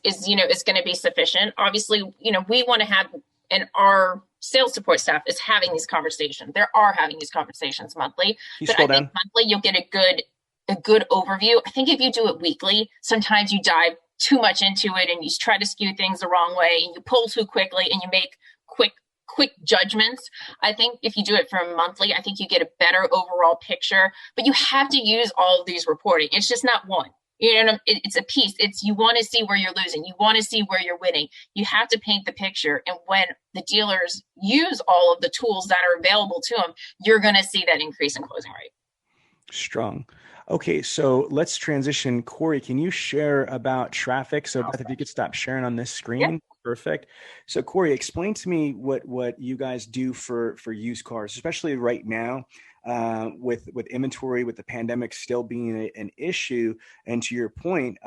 going to be sufficient. Obviously, we want to have, and our sales support staff is having these conversations. They are having these conversations monthly. But I think monthly you'll get a good overview. I think if you do it weekly, sometimes you dive too much into it and you try to skew things the wrong way and you pull too quickly and you make quick judgments. I think if you do it for monthly, I think you get a better overall picture, but you have to use all of these reporting. It's just not one. It's a piece. You want to see where you're losing. You want to see where you're winning. You have to paint the picture. And when the dealers use all of the tools that are available to them, you're going to see that increase in closing rate. Strong. Okay, so let's transition. Cory, can you share about traffic? So Beth, if you could stop sharing on this screen. Yeah. Perfect. So Cory, explain to me what you guys do for used cars, especially right now. With inventory, with the pandemic still being an issue. And to your point,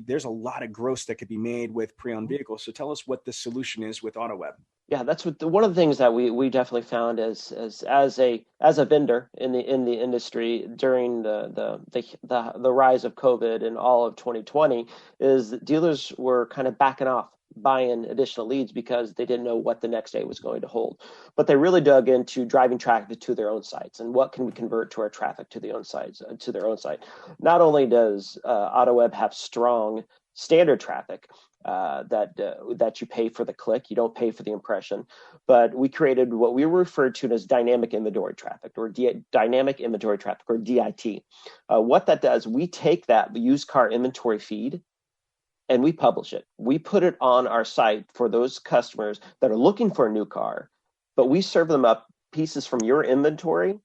there's a lot of gross that could be made with pre-owned vehicles. So tell us what the solution is with AutoWeb. Yeah, that's one of the things that we definitely found as a vendor in the industry during the rise of COVID and all of 2020 is that dealers were kind of backing off buying additional leads because they didn't know what the next day was going to hold. But they really dug into driving traffic to their own sites and what can we convert to our traffic to their own site. Not only does AutoWeb have strong standard traffic that you pay for the click, you don't pay for the impression, but we created what we referred to as dynamic inventory traffic or dynamic inventory traffic or DIT. What that does, we take that used car inventory feed and we publish it. We put it on our site for those customers that are looking for a new car, but we serve them up pieces from your inventory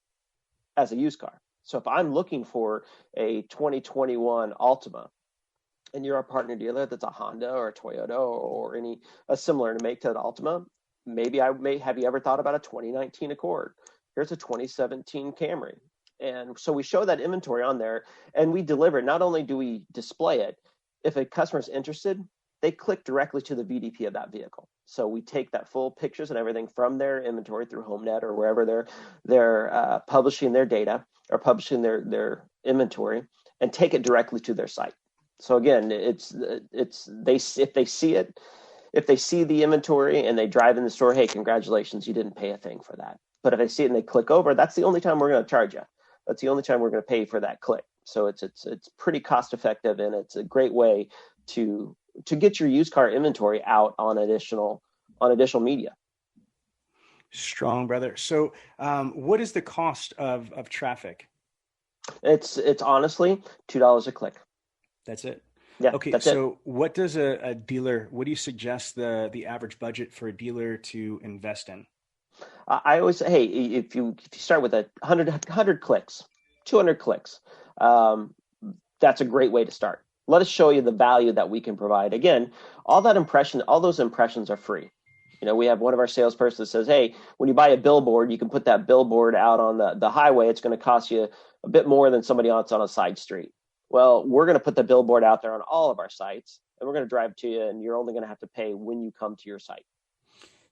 as a used car. So if I'm looking for a 2021 Altima and you're a partner dealer that's a Honda or a Toyota or a similar to make to an Altima, have you ever thought about a 2019 Accord? Here's a 2017 Camry. And so we show that inventory on there and we deliver. Not only do we display it, if a customer is interested, they click directly to the VDP of that vehicle. So we take that full pictures and everything from their inventory through HomeNet or wherever they're publishing their data or publishing their inventory and take it directly to their site. So again, if they see it, if they see the inventory and they drive in the store, hey, congratulations, you didn't pay a thing for that. But if they see it and they click over, that's the only time we're going to charge you. That's the only time we're going to pay for that click. So it's pretty cost effective and it's a great way to get your used car inventory out on additional media. Strong, brother. So what is the cost of traffic? It's honestly $2 a click. That's it. Yeah. Okay. So what does a dealer, what do you suggest the average budget for a dealer to invest in? I always say, hey, if you start with 100 clicks, 200 clicks, that's a great way to start. Let us show you the value that we can provide. Again, all those impressions are free. We have one of our salespersons that says, hey, when you buy a billboard, you can put that billboard out on the highway. It's going to cost you a bit more than somebody else on a side street. Well, we're going to put the billboard out there on all of our sites and we're going to drive to you and you're only going to have to pay when you come to your site.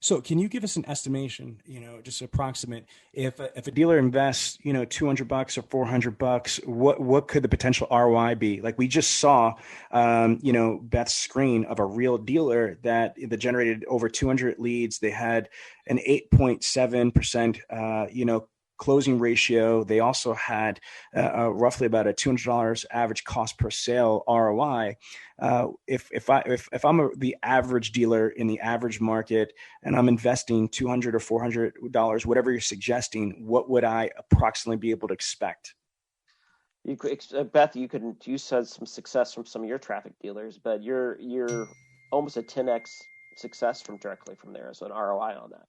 So can you give us an estimation, just approximate, if a dealer invests, $200 or $400, what could the potential ROI be? Like we just saw, Beth's screen of a real dealer that generated over 200 leads. They had an 8.7%, closing ratio. They also had roughly about a $200 average cost per sale ROI. If I'm the average dealer in the average market and I'm investing $200 or $400, whatever you're suggesting, what would I approximately be able to expect? You could, Beth, you said some success from some of your traffic dealers, but you're almost a 10x success directly from there. So an ROI on that.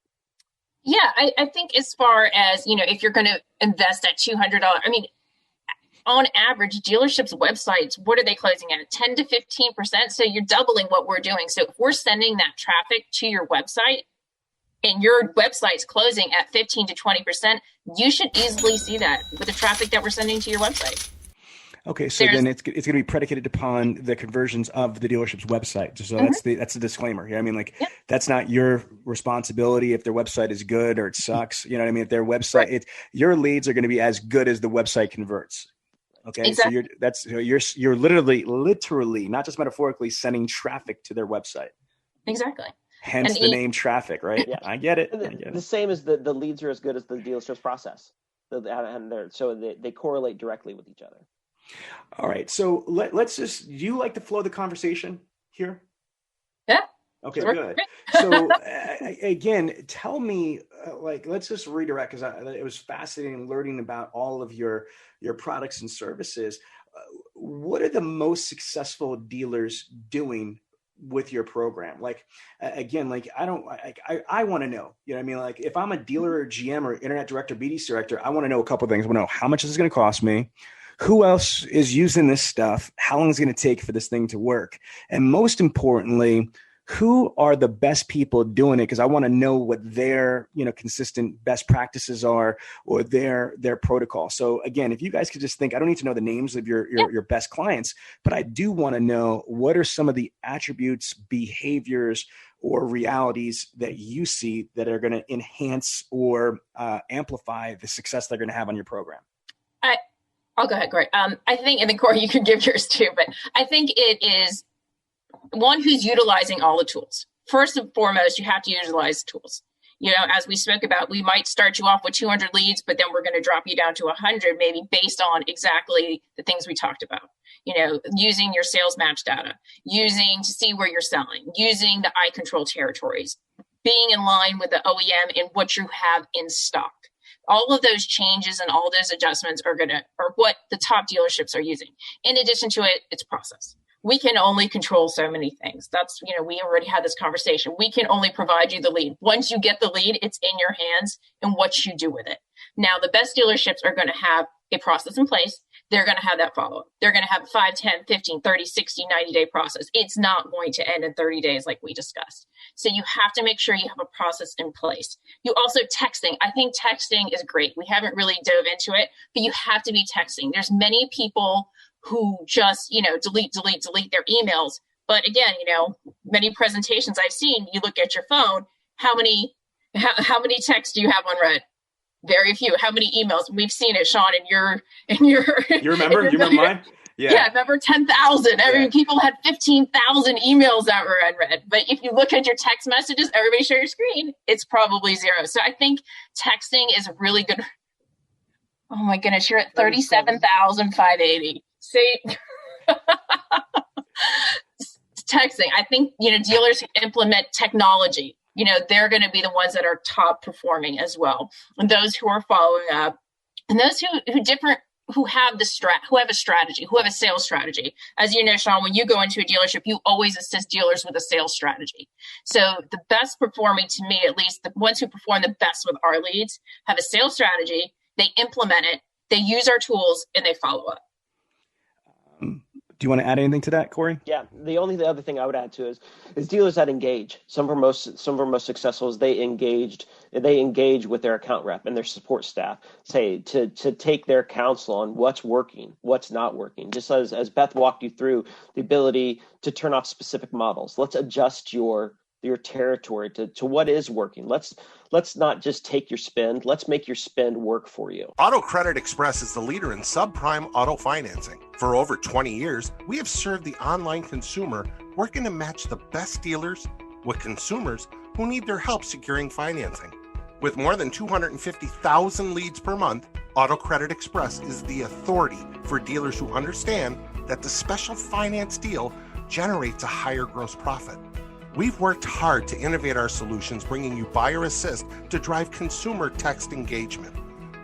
Yeah, I think as far as, if you're going to invest at $200, I mean, on average, dealerships' websites, what are they closing at? 10 to 15%. So you're doubling what we're doing. So if we're sending that traffic to your website and your website's closing at 15 to 20%, you should easily see that with the traffic that we're sending to your website. Okay, so then it's going to be predicated upon the conversions of the dealership's website. So that's the disclaimer. I mean, that's not your responsibility if their website is good or it sucks. You know what I mean? If their website, your leads are going to be as good as the website converts. Okay, exactly. So you're literally, not just metaphorically, sending traffic to their website. Exactly. Hence the name traffic, right? Yeah. I get it. The same as the leads are as good as the dealership's process. So they correlate directly with each other. All right. So let's do you like the flow of the conversation here? Yeah. Okay, good. So again, tell me, let's just redirect, because it was fascinating learning about all of your products and services. What are the most successful dealers doing with your program? I want to know, you know what I mean? If I'm a dealer or GM or internet director, BDC director, I want to know a couple of things. I want to know how much is it going to cost me? Who else is using this stuff? How long is it going to take for this thing to work? And most importantly, who are the best people doing it? Because I want to know what their, consistent best practices are, or their protocol. So again, if you guys could just think, I don't need to know the names of your best clients, but I do want to know what are some of the attributes, behaviors, or realities that you see that are going to enhance or amplify the success they're going to have on your program. I'll go ahead, Cory. I think, and then Cory, you can give yours too, but I think it is one who's utilizing all the tools. First and foremost, you have to utilize tools. As we spoke about, we might start you off with 200 leads, but then we're going to drop you down to 100, maybe based on exactly the things we talked about. Using your sales match data, using to see where you're selling, using the eye control territories, being in line with the OEM and what you have in stock. All of those changes and all those adjustments are what the top dealerships are using. In addition to it, it's process. We can only control so many things. That's, we already had this conversation. We can only provide you the lead. Once you get the lead, it's in your hands and what you do with it. Now, the best dealerships are going to have a process in place. They're going to have that follow-up. They're going to have a 5, 10, 15, 30, 60, 90-day process. It's not going to end in 30 days like we discussed. So you have to make sure you have a process in place. You also texting. I think texting is great. We haven't really dove into it, but you have to be texting. There's many people who just, delete their emails. But again, many presentations I've seen, you look at your phone, how many texts do you have unread? Very few. How many emails? We've seen it, Sean, in your. You remember? You remember mine? Yeah, I remember 10,000. People had 15,000 emails that were unread. But if you look at your text messages, everybody share your screen, it's probably 0. So I think texting is really good. Oh my goodness, you're at 37,580. See, texting. I think dealers who implement technology. They're going to be the ones that are top performing as well. And those who are following up, and those who have a strategy, who have a sales strategy. As you know, Sean, when you go into a dealership, you always assist dealers with a sales strategy. So the best performing, to me, at least the ones who perform the best with our leads, have a sales strategy. They implement it. They use our tools and they follow up. Do you want to add anything to that, Cory? Yeah. The other thing I would add to is dealers that engage. Some of our most successful is they engage with their account rep and their support staff, say to take their counsel on what's working, what's not working. Just as Beth walked you through, the ability to turn off specific models. Let's adjust your territory to what is working. Let's not just take your spend. Let's make your spend work for you. Auto Credit Express is the leader in subprime auto financing. For over 20 years, we have served the online consumer, working to match the best dealers with consumers who need their help securing financing. With more than 250,000 leads per month, Auto Credit Express is the authority for dealers who understand that the special finance deal generates a higher gross profit. We've worked hard to innovate our solutions, bringing you Buyer Assist to drive consumer text engagement,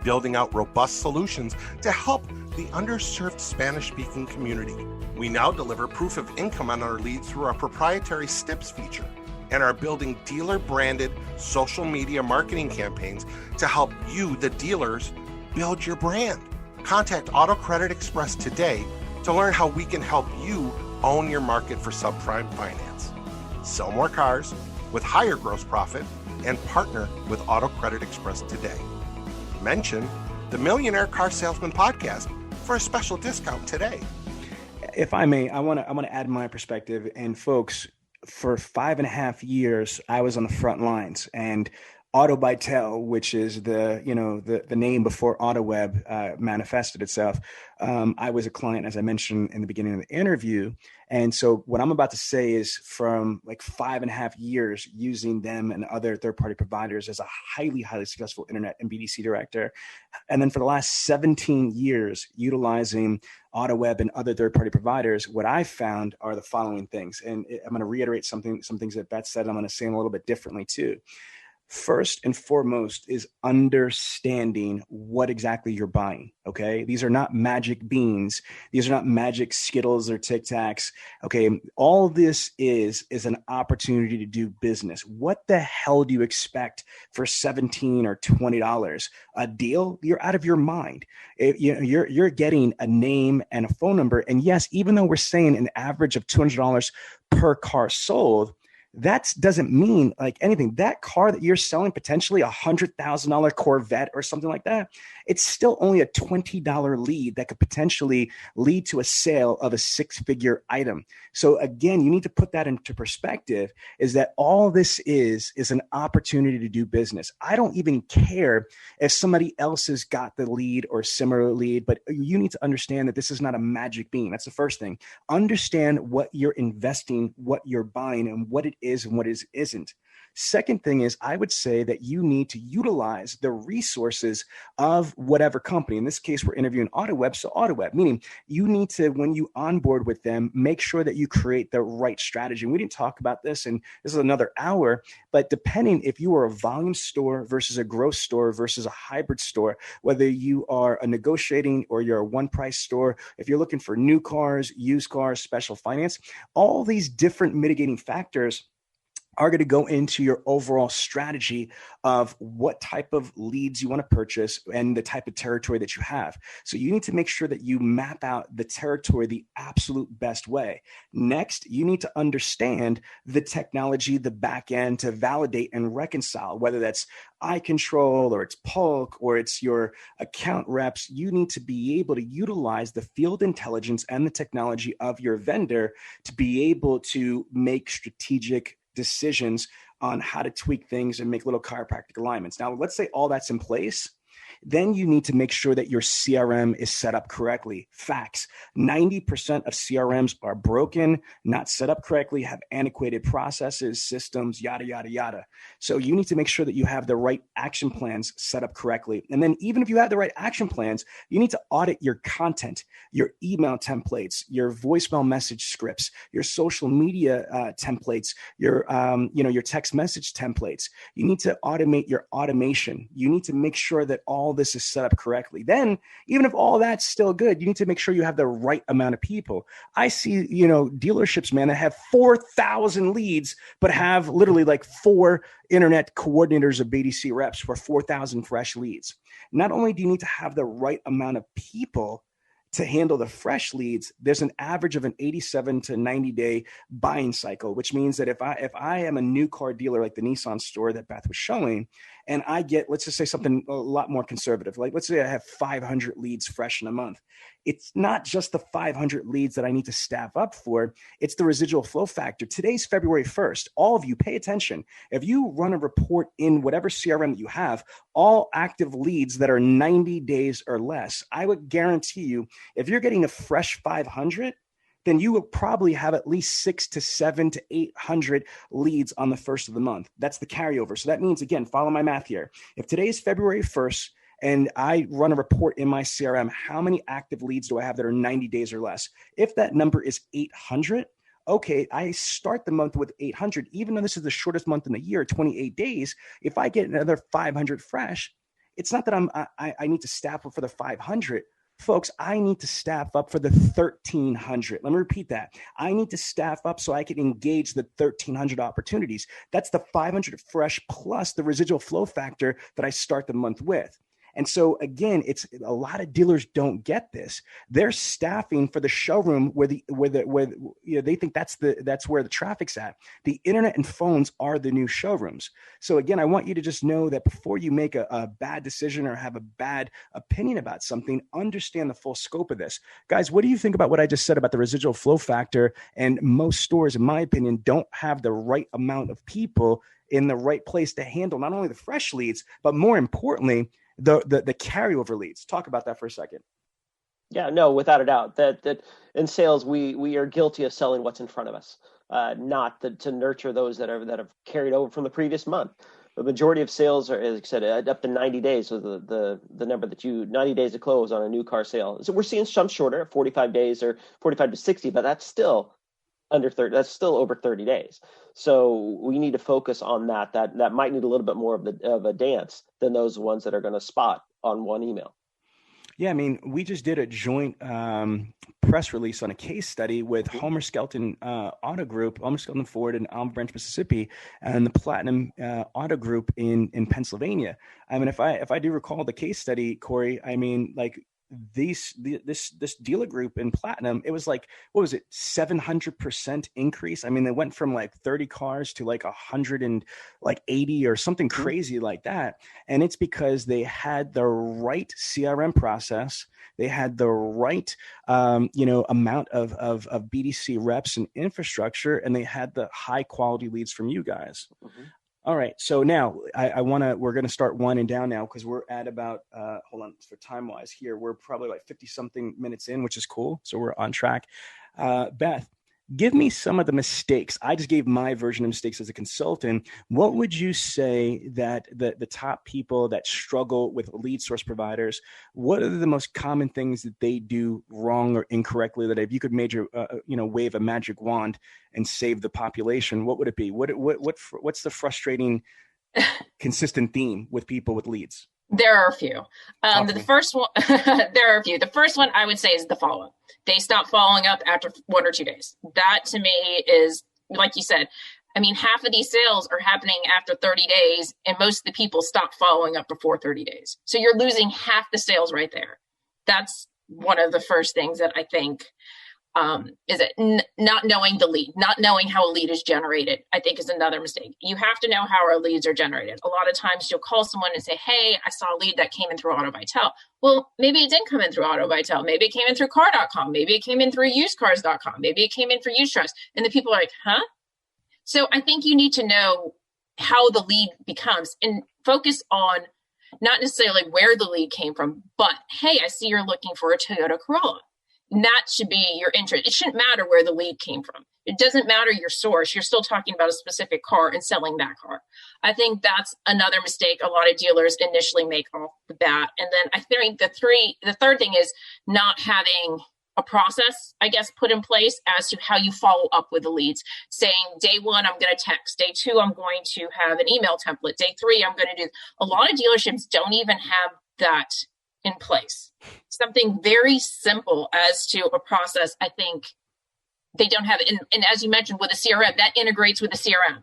building out robust solutions to help the underserved Spanish-speaking community. We now deliver proof of income on our leads through our proprietary STIPS feature, and are building dealer-branded social media marketing campaigns to help you, the dealers, build your brand. Contact Auto Credit Express today to learn how we can help you own your market for subprime finance. Sell more cars with higher gross profit and partner with Auto Credit Express today. Mention the Millionaire Car Salesman podcast for a special discount today. If I may, I want to add my perspective. And folks, for 5.5 years, I was on the front lines, and AutoBytel, which is the name before AutoWeb manifested itself. I was a client, as I mentioned in the beginning of the interview. And so what I'm about to say is from like 5.5 years using them and other third-party providers as a highly, highly successful internet and BDC director. And then for the last 17 years, utilizing AutoWeb and other third-party providers, what I found are the following things. And I'm going to reiterate some things that Beth said. I'm going to say them a little bit differently too. First and foremost is understanding what exactly you're buying. Okay. These are not magic beans. These are not magic Skittles or Tic Tacs. Okay. All this is an opportunity to do business. What the hell do you expect for $17 or $20? A deal? You're out of your mind. You're getting a name and a phone number. And yes, even though we're saying an average of $200 per car sold, that doesn't mean like anything. That car that you're selling, potentially $100,000 Corvette or something like that, it's still only a $20 lead that could potentially lead to a sale of a 6-figure item. So again, you need to put that into perspective, is that all this is an opportunity to do business. I don't even care if somebody else has got the lead or similar lead, but you need to understand that this is not a magic bean. That's the first thing. Understand what you're investing, what you're buying, and what it is and what it isn't. Second thing is, I would say that you need to utilize the resources of whatever company. In this case, we're interviewing AutoWeb. So AutoWeb, meaning you need to, when you onboard with them, make sure that you create the right strategy. And we didn't talk about this, and this is another hour, but depending if you are a volume store versus a growth store versus a hybrid store, whether you are a negotiating or you're a one price store, if you're looking for new cars, used cars, special finance, all these different mitigating factors are going to go into your overall strategy of what type of leads you want to purchase and the type of territory that you have. So you need to make sure that you map out the territory the absolute best way. Next, you need to understand the technology, the back end to validate and reconcile, whether that's iControl or it's Polk or it's your account reps. You need to be able to utilize the field intelligence and the technology of your vendor to be able to make strategic decisions on how to tweak things and make little chiropractic alignments. Now, let's say all that's in place. Then you need to make sure that your CRM is set up correctly. Facts. 90% of CRMs are broken, not set up correctly, have antiquated processes, systems, yada, yada, yada. So you need to make sure that you have the right action plans set up correctly. And then even if you have the right action plans, you need to audit your content, your email templates, your voicemail message scripts, your social media templates, your text message templates. You need to automate your automation. You need to make sure that all this is set up correctly. Then, even if all that's still good, you need to make sure you have the right amount of people. I see, dealerships, man, that have 4,000 leads, but have literally like 4 internet coordinators of BDC reps for 4,000 fresh leads. Not only do you need to have the right amount of people to handle the fresh leads, there's an average of an 87 to 90 day buying cycle, which means that if I am a new car dealer like the Nissan store that Beth was showing, and I get, let's just say something a lot more conservative, like let's say I have 500 leads fresh in a month. It's not just the 500 leads that I need to staff up for. It's the residual flow factor. Today's February 1st. All of you pay attention. If you run a report in whatever CRM that you have, all active leads that are 90 days or less, I would guarantee you, if you're getting a fresh 500, then you will probably have at least 600 to 700 to 800 leads on the first of the month. That's the carryover. So that means, again, follow my math here. If today is February 1st and I run a report in my CRM, how many active leads do I have that are 90 days or less? If that number is 800, okay, I start the month with 800, even though this is the shortest month in the year, 28 days. If I get another 500 fresh, it's not that I need to staff up for the 500. Folks, I need to staff up for the 1,300. Let me repeat that. I need to staff up so I can engage the 1,300 opportunities. That's the 500 fresh plus the residual flow factor that I start the month with. And so again, it's a lot of dealers don't get this. They're staffing for the showroom where they think that's where the traffic's at. The internet and phones are the new showrooms. So again, I want you to just know that before you make a bad decision or have a bad opinion about something, understand the full scope of this. Guys, what do you think about what I just said about the residual flow factor? And most stores, in my opinion, don't have the right amount of people in the right place to handle not only the fresh leads, but more importantly, the carryover leads. Talk about that for a second. Yeah, no, without a doubt that in sales, we are guilty of selling what's in front of us, not to nurture those that have carried over from the previous month. The majority of sales are, as I said, up to 90 days. So the number 90 days to close on a new car sale. So we're seeing some shorter, 45 days or 45 to 60, but that's still under 30. That's still over 30 days. So we need to focus on that. That might need a little bit more of a dance than those ones that are going to spot on one email. Yeah, I mean, we just did a joint press release on a case study with Homer Skelton Auto Group, Homer Skelton Ford in Alma Branch, Mississippi, and the Platinum Auto Group in Pennsylvania. I mean, if I do recall the case study, Cory, I mean, like this dealer group in Platinum, it was like, what was it, 700% increase? I mean, they went from like 30 cars to like 180 or something crazy like that. And it's because they had the right CRM process. They had the right, amount of BDC reps and infrastructure, and they had the high quality leads from you guys. Mm-hmm. All right. So now we're going to start winding down now because we're at about, hold on for time wise here. We're probably like 50 something minutes in, which is cool. So we're on track. Beth, give me some of the mistakes. I just gave my version of mistakes as a consultant. What would you say that the top people that struggle with lead source providers, what are the most common things that they do wrong or incorrectly that if you could wave a magic wand and save the population, what would it be? What's the frustrating consistent theme with people with leads? There are a few. The first one, there are a few. The first one I would say is the follow-up. They stop following up after 1 or 2 days. That to me is, like you said, I mean, half of these sales are happening after 30 days, and most of the people stop following up before 30 days. So you're losing half the sales right there. That's one of the first things that I think is it not knowing the lead, not knowing how a lead is generated, I think is another mistake. You have to know how our leads are generated. A lot of times you'll call someone and say, hey, I saw a lead that came in through AutoBytel. Well, maybe it didn't come in through AutoBytel. Maybe it came in through car.com. Maybe it came in through usedcars.com. Maybe it came in for used trucks. And the people are like, huh? So I think you need to know how the lead becomes and focus on not necessarily where the lead came from, but hey, I see you're looking for a Toyota Corolla. And that should be your interest. It shouldn't matter where the lead came from. It doesn't matter your source. You're still talking about a specific car and selling that car. I think that's another mistake a lot of dealers initially make off the bat. And then I think the third thing is not having a process, I guess, put in place as to how you follow up with the leads. Saying day 1, I'm going to text. Day 2, I'm going to have an email template. Day 3, I'm going to do. A lot of dealerships don't even have that in place. Something very simple as to a process, I think they don't have it. And as you mentioned with the CRM, that integrates with the CRM.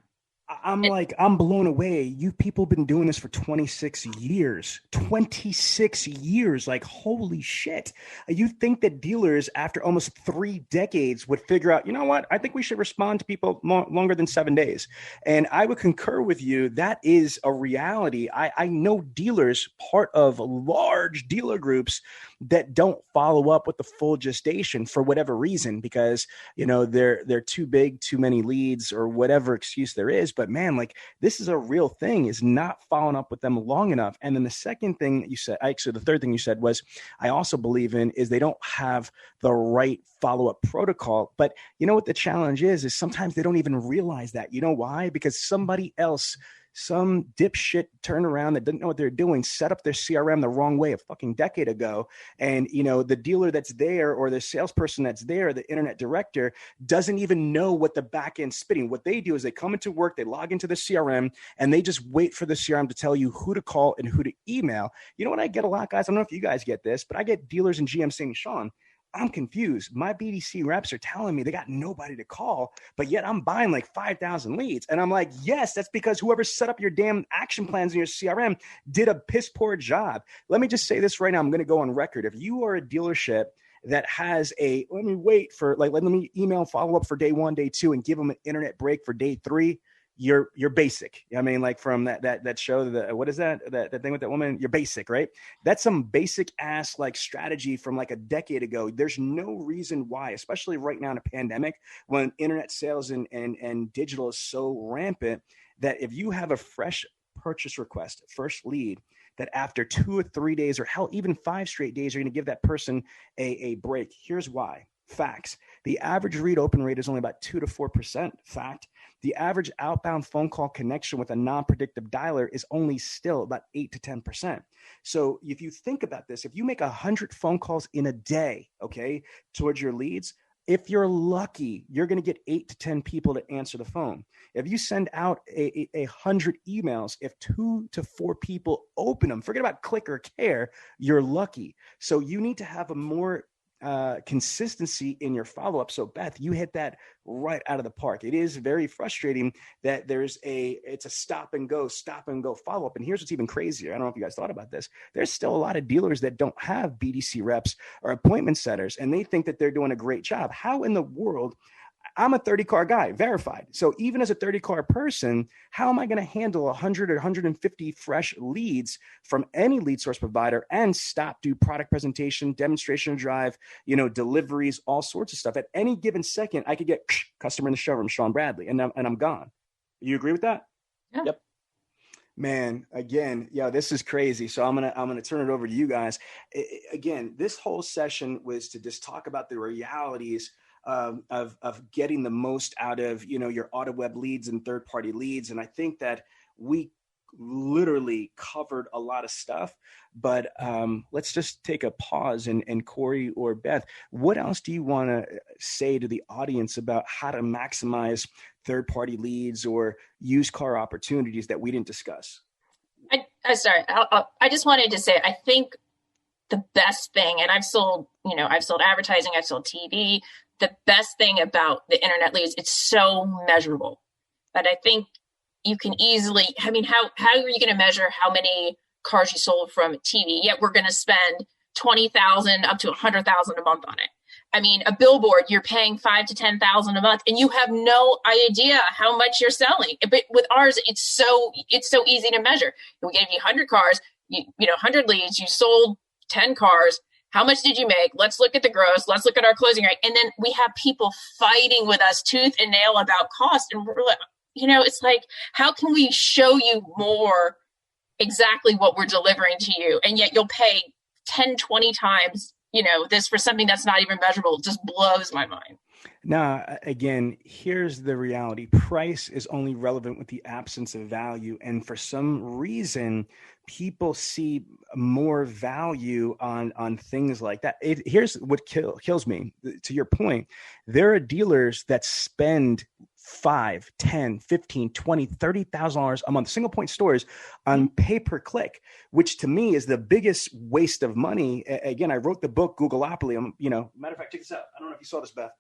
I'm blown away. You people been doing this for 26 years. 26 years. Like, holy shit. You think that dealers after almost 3 decades would figure out, you know what? I think we should respond to people longer than 7 days. And I would concur with you. That is a reality. I know dealers, part of large dealer groups that don't follow up with the full gestation for whatever reason, because, they're too big, too many leads or whatever excuse there is. But but man, like this is a real thing, is not following up with them long enough. And then the second thing that you said, actually, the third thing you said was, I also believe in is they don't have the right follow-up protocol. But you know what the challenge is sometimes they don't even realize that. You know why? Because somebody else, some dipshit turned around that didn't know what they're doing, set up their CRM the wrong way a fucking decade ago. And, you know, the dealer that's there or the salesperson that's there, the internet director, doesn't even know what the back end's spitting. What they do is they come into work, they log into the CRM, and they just wait for the CRM to tell you who to call and who to email. You know what I get a lot, guys? I don't know if you guys get this, but I get dealers and GMs saying, Sean, I'm confused. My BDC reps are telling me they got nobody to call, but yet I'm buying like 5,000 leads. And I'm like, yes, that's because whoever set up your damn action plans in your CRM did a piss poor job. Let me just say this right now. I'm going to go on record. If you are a dealership that has let me email follow up for day 1, day 2, and give them an internet break for day 3. You're basic. I mean, like from that show, what is that thing with that woman? You're basic, right? That's some basic ass like strategy from like a decade ago. There's no reason why, especially right now in a pandemic, when internet sales and digital is so rampant, that if you have a fresh purchase request, first lead, that after 2 or 3 days, or hell, even 5 straight days, you're going to give that person a break. Here's why. Facts. The average read open rate is only about 2 to 4%. Fact. The average outbound phone call connection with a non-predictive dialer is only still about 8 to 10%. So if you think about this, if you make 100 phone calls in a day, okay, towards your leads, if you're lucky, you're going to get 8 to 10 people to answer the phone. If you send out 100 emails, if 2 to 4 people open them, forget about click or care, you're lucky. So you need to have a more consistency in your follow-up. So Beth, you hit that right out of the park. It is very frustrating that it's a stop and go follow-up. And here's what's even crazier. I don't know if you guys thought about this. There's still a lot of dealers that don't have BDC reps or appointment setters, and they think that they're doing a great job. How in the world? I'm a 30 car guy, verified. So even as a 30 car person, how am I going to handle 100 or 150 fresh leads from any lead source provider and do product presentation, demonstration drive, deliveries, all sorts of stuff. At any given second, I could get customer in the showroom, Sean Bradley, and I'm gone. You agree with that? Yeah. Yep. Man, again, this is crazy. So I'm gonna turn it over to you guys. Again, this whole session was to just talk about the realities of getting the most out of, your AutoWeb leads and third-party leads. And I think that we literally covered a lot of stuff, but let's just take a pause and Cory or Beth, what else do you want to say to the audience about how to maximize third-party leads or used car opportunities that we didn't discuss? I just wanted to say, I think the best thing, and I've sold advertising, I've sold TV. The best thing about the internet leads, it's so measurable that I think you can easily, how are you going to measure how many cars you sold from TV? Yet we're going to spend $20,000 up to $100,000 a month on it. I mean, a billboard, you're paying $5,000 to $10,000 a month, and you have no idea how much you're selling. But with ours, it's so easy to measure. We gave you 100 cars, 100 leads, you sold 10 cars. How much did you make? Let's look at the gross. Let's look at our closing rate. And then we have people fighting with us tooth and nail about cost. And we're like, it's like, how can we show you more exactly what we're delivering to you? And yet you'll pay 10, 20 times, this for something that's not even measurable. It just blows my mind. Now, again, here's the reality. Price is only relevant with the absence of value. And for some reason, people see more value on things like that. Here's what kills me. To your point, there are dealers that spend $5, $10, $15, $20, $30,000 a month, single point stores on pay-per-click, which to me is the biggest waste of money. Again, I wrote the book, Googleopoly. Matter of fact, check this out. I don't know if you saw this, Beth.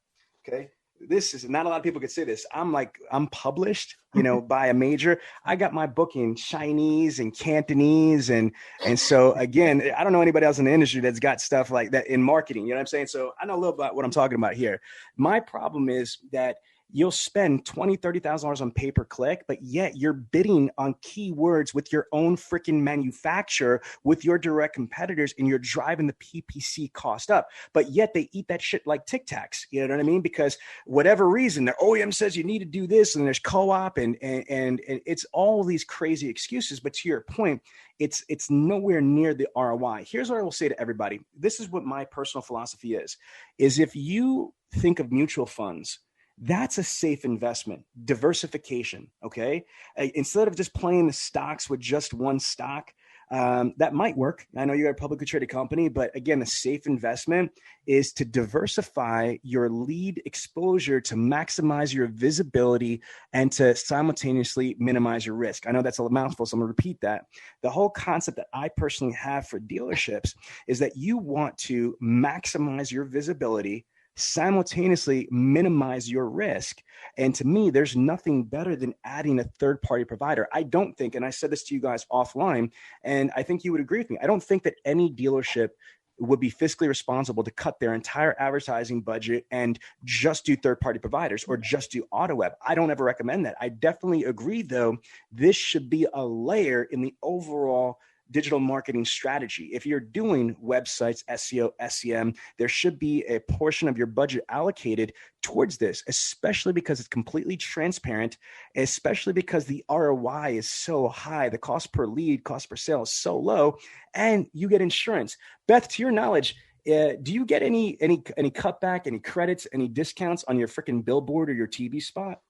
Okay. This is not a lot of people could say this. I'm published, by a major. I got my book in Chinese and Cantonese. And so again, I don't know anybody else in the industry that's got stuff like that in marketing. You know what I'm saying? So I know a little about what I'm talking about here. My problem is that you'll spend $20,000, $30,000 on pay per click, but yet you're bidding on keywords with your own freaking manufacturer, with your direct competitors, and you're driving the PPC cost up. But yet they eat that shit like Tic Tacs. You know what I mean? Because whatever reason, their OEM says you need to do this, and there's co-op, and it's all these crazy excuses. But to your point, it's nowhere near the ROI. Here's what I will say to everybody. This is what my personal philosophy is if you think of mutual funds, that's a safe investment. Diversification, okay? Instead of just playing the stocks with just one stock, that might work. I know you're a publicly traded company, but again, a safe investment is to diversify your lead exposure to maximize your visibility and to simultaneously minimize your risk. I know that's a mouthful, so I'm going to repeat that. The whole concept that I personally have for dealerships is that you want to maximize your visibility, simultaneously minimize your risk. And to me, there's nothing better than adding a third-party provider. I don't think, and I said this to you guys offline, and I think you would agree with me, I don't think that any dealership would be fiscally responsible to cut their entire advertising budget and just do third-party providers or just do AutoWeb. I don't ever recommend that. I definitely agree, though, this should be a layer in the overall digital marketing strategy. If you're doing websites, SEO, SEM, there should be a portion of your budget allocated towards this, especially because it's completely transparent, especially because the ROI is so high. The cost per lead, cost per sale is so low, and you get insurance. Beth, to your knowledge, do you get any cutback, any credits, any discounts on your freaking billboard or your TV spot?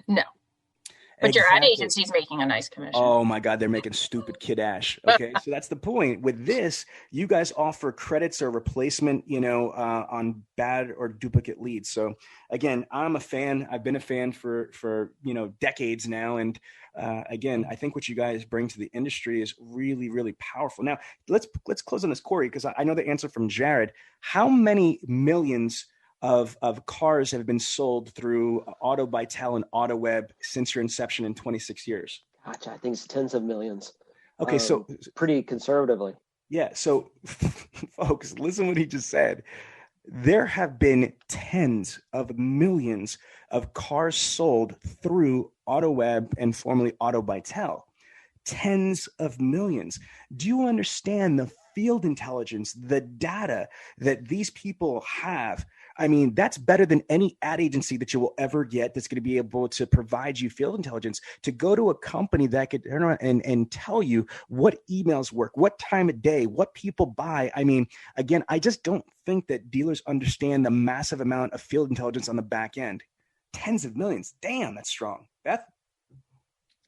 No. But your ad agency's making a nice commission. Oh my God, they're making stupid kid ash. Okay, so that's the point. With this, you guys offer credits or replacement, on bad or duplicate leads. So again, I'm a fan. I've been a fan for decades now. And again, I think what you guys bring to the industry is really, really powerful. Now, let's close on this, Cory, because I know the answer from Jared. How many millions of cars have been sold through AutoBytel and AutoWeb since your inception in 26 years? Gotcha. I think it's tens of millions. Okay, so pretty conservatively. Yeah. So folks, listen what he just said. There have been tens of millions of cars sold through AutoWeb and formerly AutoBytel. Tens of millions. Do you understand the field intelligence, the data that these people have? I mean, that's better than any ad agency that you will ever get that's going to be able to provide you field intelligence, to go to a company that could turn around and tell you what emails work, what time of day, what people buy. I mean, again, I just don't think that dealers understand the massive amount of field intelligence on the back end. Tens of millions. Damn, that's strong. Beth?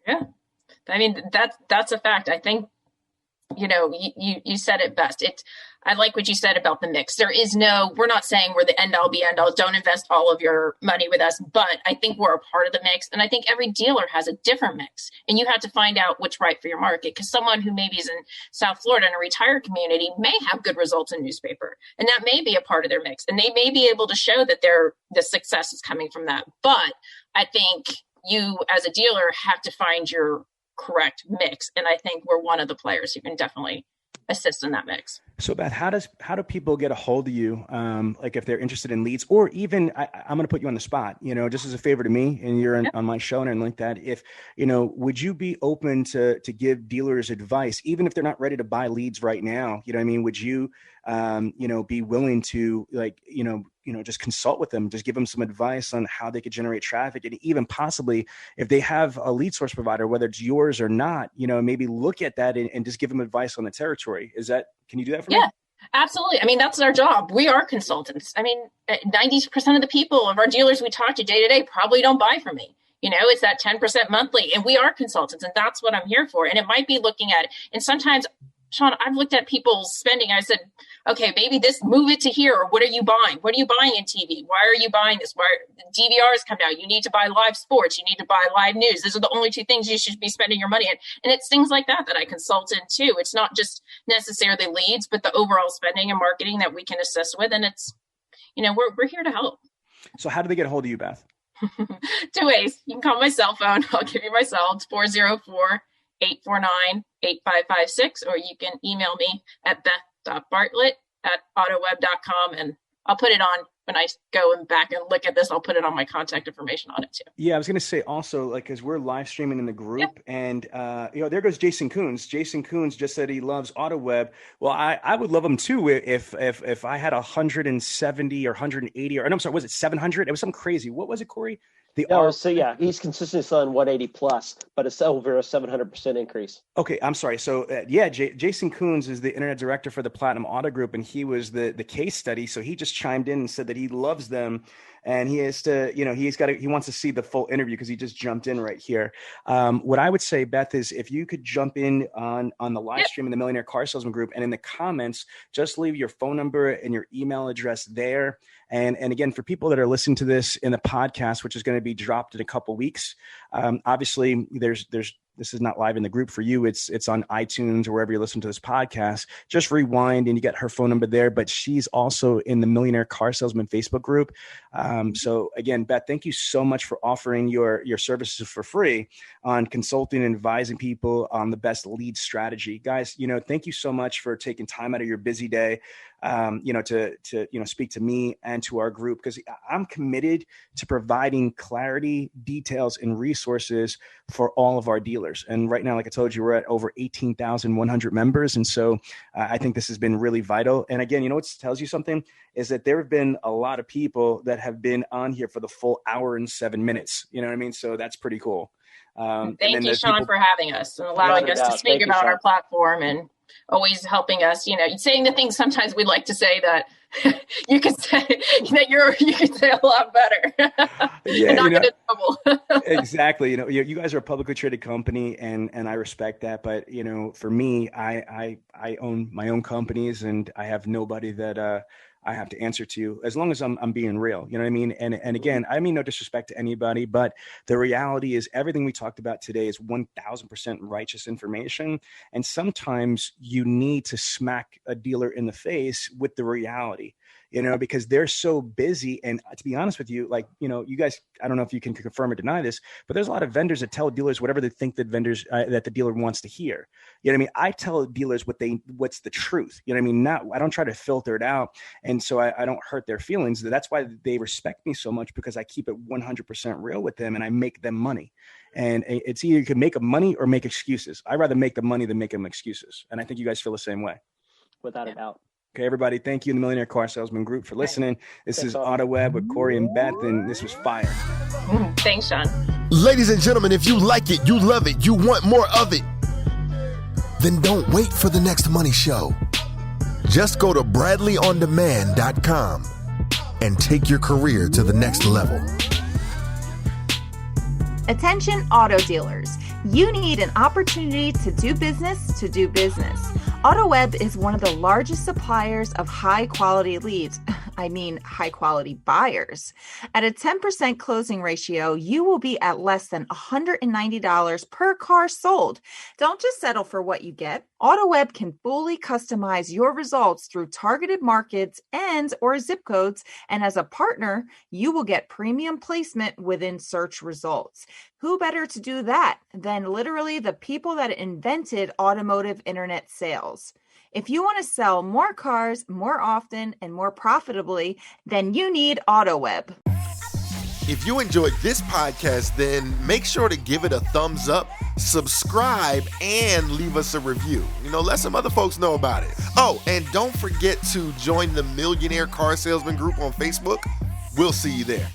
Yeah. I mean, that's a fact. I think, you said it best. I like what you said about the mix. We're not saying we're the end all be end all. Don't invest all of your money with us, but I think we're a part of the mix. And I think every dealer has a different mix, and you have to find out what's right for your market. Because someone who maybe is in South Florida in a retired community may have good results in newspaper, and that may be a part of their mix. And they may be able to show that the success is coming from that. But I think you as a dealer have to find your correct mix. And I think we're one of the players who can definitely assist in that mix. So Beth, how do people get a hold of you? Like if they're interested in leads, or even I'm going to put you on the spot, just as a favor to me, and you're on my show and like that. If, would you be open to give dealers advice, even if they're not ready to buy leads right now? You know what I mean? Would you, be willing to just consult with them, just give them some advice on how they could generate traffic, and even possibly if they have a lead source provider, whether it's yours or not, maybe look at that and just give them advice on the territory. Can you do that for me? Yeah, absolutely. I mean, that's our job. We are consultants. I mean, 90% of the people of our dealers we talk to day to day probably don't buy from me. It's that 10% monthly, and we are consultants, and that's what I'm here for. And it might be looking at it. And sometimes, Sean, I've looked at people's spending. I said, okay, maybe move it to here. Or what are you buying? What are you buying in TV? Why are you buying this? DVRs come out. You need to buy live sports. You need to buy live news. These are the only two things you should be spending your money on. And it's things like that I consult in too. It's not just necessarily leads, but the overall spending and marketing that we can assist with. And it's, we're here to help. So how do they get a hold of you, Beth? 2 ways. You can call my cell phone. I'll give you my cell. It's 404-849-8556, or you can email me at beth.bartlett@autoweb.com, and I'll put it on when I go and back and look at this, I'll put it on my contact information on it too. Yeah, I was going to say also, like, because we're live streaming in the group, and there goes Jason Coons. Jason Coons just said he loves AutoWeb. Well, I would love him too if I had 170 or 180 or no, I'm sorry, was it 700? It was something crazy. What was it, Cory? He's consistently selling 180 plus, but it's over a 700% increase. Okay, I'm sorry. So Jason Coons is the internet director for the Platinum Auto Group, and he was the case study. So he just chimed in and said that he loves them, and he has to, he wants to see the full interview because he just jumped in right here. What I would say, Beth, is if you could jump in on the live stream in the Millionaire Car Salesman group, and in the comments, just leave your phone number and your email address there. And again, for people that are listening to this in the podcast, which is going to be dropped in a couple weeks, obviously this is not live in the group for you. It's on iTunes or wherever you listen to this podcast. Just rewind and you get her phone number there. But she's also in the Millionaire Car Salesman Facebook group. So again, Beth, thank you so much for offering your services for free on consulting and advising people on the best lead strategy. Guys, thank you so much for taking time out of your busy day, to speak to me and to our group, because I'm committed to providing clarity, details, and resources for all of our dealers. And right now, like I told you, we're at over 18,100 members. And so I think this has been really vital. And again, what tells you something is that there have been a lot of people that have been on here for the full hour and 7 minutes. You know what I mean? So that's pretty cool. Thank you, Sean, for having us and allowing us to speak about our platform and always helping us, saying the things sometimes we'd like to say that you can say that you can say a lot better. Yeah, not get in trouble. Exactly. You guys are a publicly traded company, and I respect that. But for me, I own my own companies, and I have nobody that I have to answer to, as long as I'm being real. You know what I mean? And again, I mean no disrespect to anybody, but the reality is everything we talked about today is 1,000% righteous information. And sometimes you need to smack a dealer in the face with the reality, because they're so busy. And to be honest with you, you guys, I don't know if you can confirm or deny this, but there's a lot of vendors that tell dealers whatever they think that the dealer wants to hear. You know what I mean? I tell dealers what's the truth. You know what I mean? I don't try to filter it out. And so I don't hurt their feelings. That's why they respect me so much, because I keep it 100% real with them and I make them money. And it's either you can make them money or make excuses. I'd rather make the money than make them excuses. And I think you guys feel the same way. Without a doubt. Okay, everybody, thank you in the Millionaire Car Salesman group for listening. This is AutoWeb with Cory and Beth, and this was fire. Thanks, Sean. Ladies and gentlemen, if you like it, you love it, you want more of it, then don't wait for the next money show. Just go to bradleyondemand.com and take your career to the next level. Attention auto dealers. You need an opportunity to do business. AutoWeb is one of the largest suppliers of high-quality leads. High-quality buyers. At a 10% closing ratio, you will be at less than $190 per car sold. Don't just settle for what you get. AutoWeb can fully customize your results through targeted markets and/or zip codes, and as a partner, you will get premium placement within search results. Who better to do that than literally the people that invented automotive internet sales? If you want to sell more cars more often and more profitably, then you need AutoWeb. If you enjoyed this podcast, then make sure to give it a thumbs up, subscribe, and leave us a review. Let some other folks know about it. Oh, and don't forget to join the Millionaire Car Salesman group on Facebook. We'll see you there.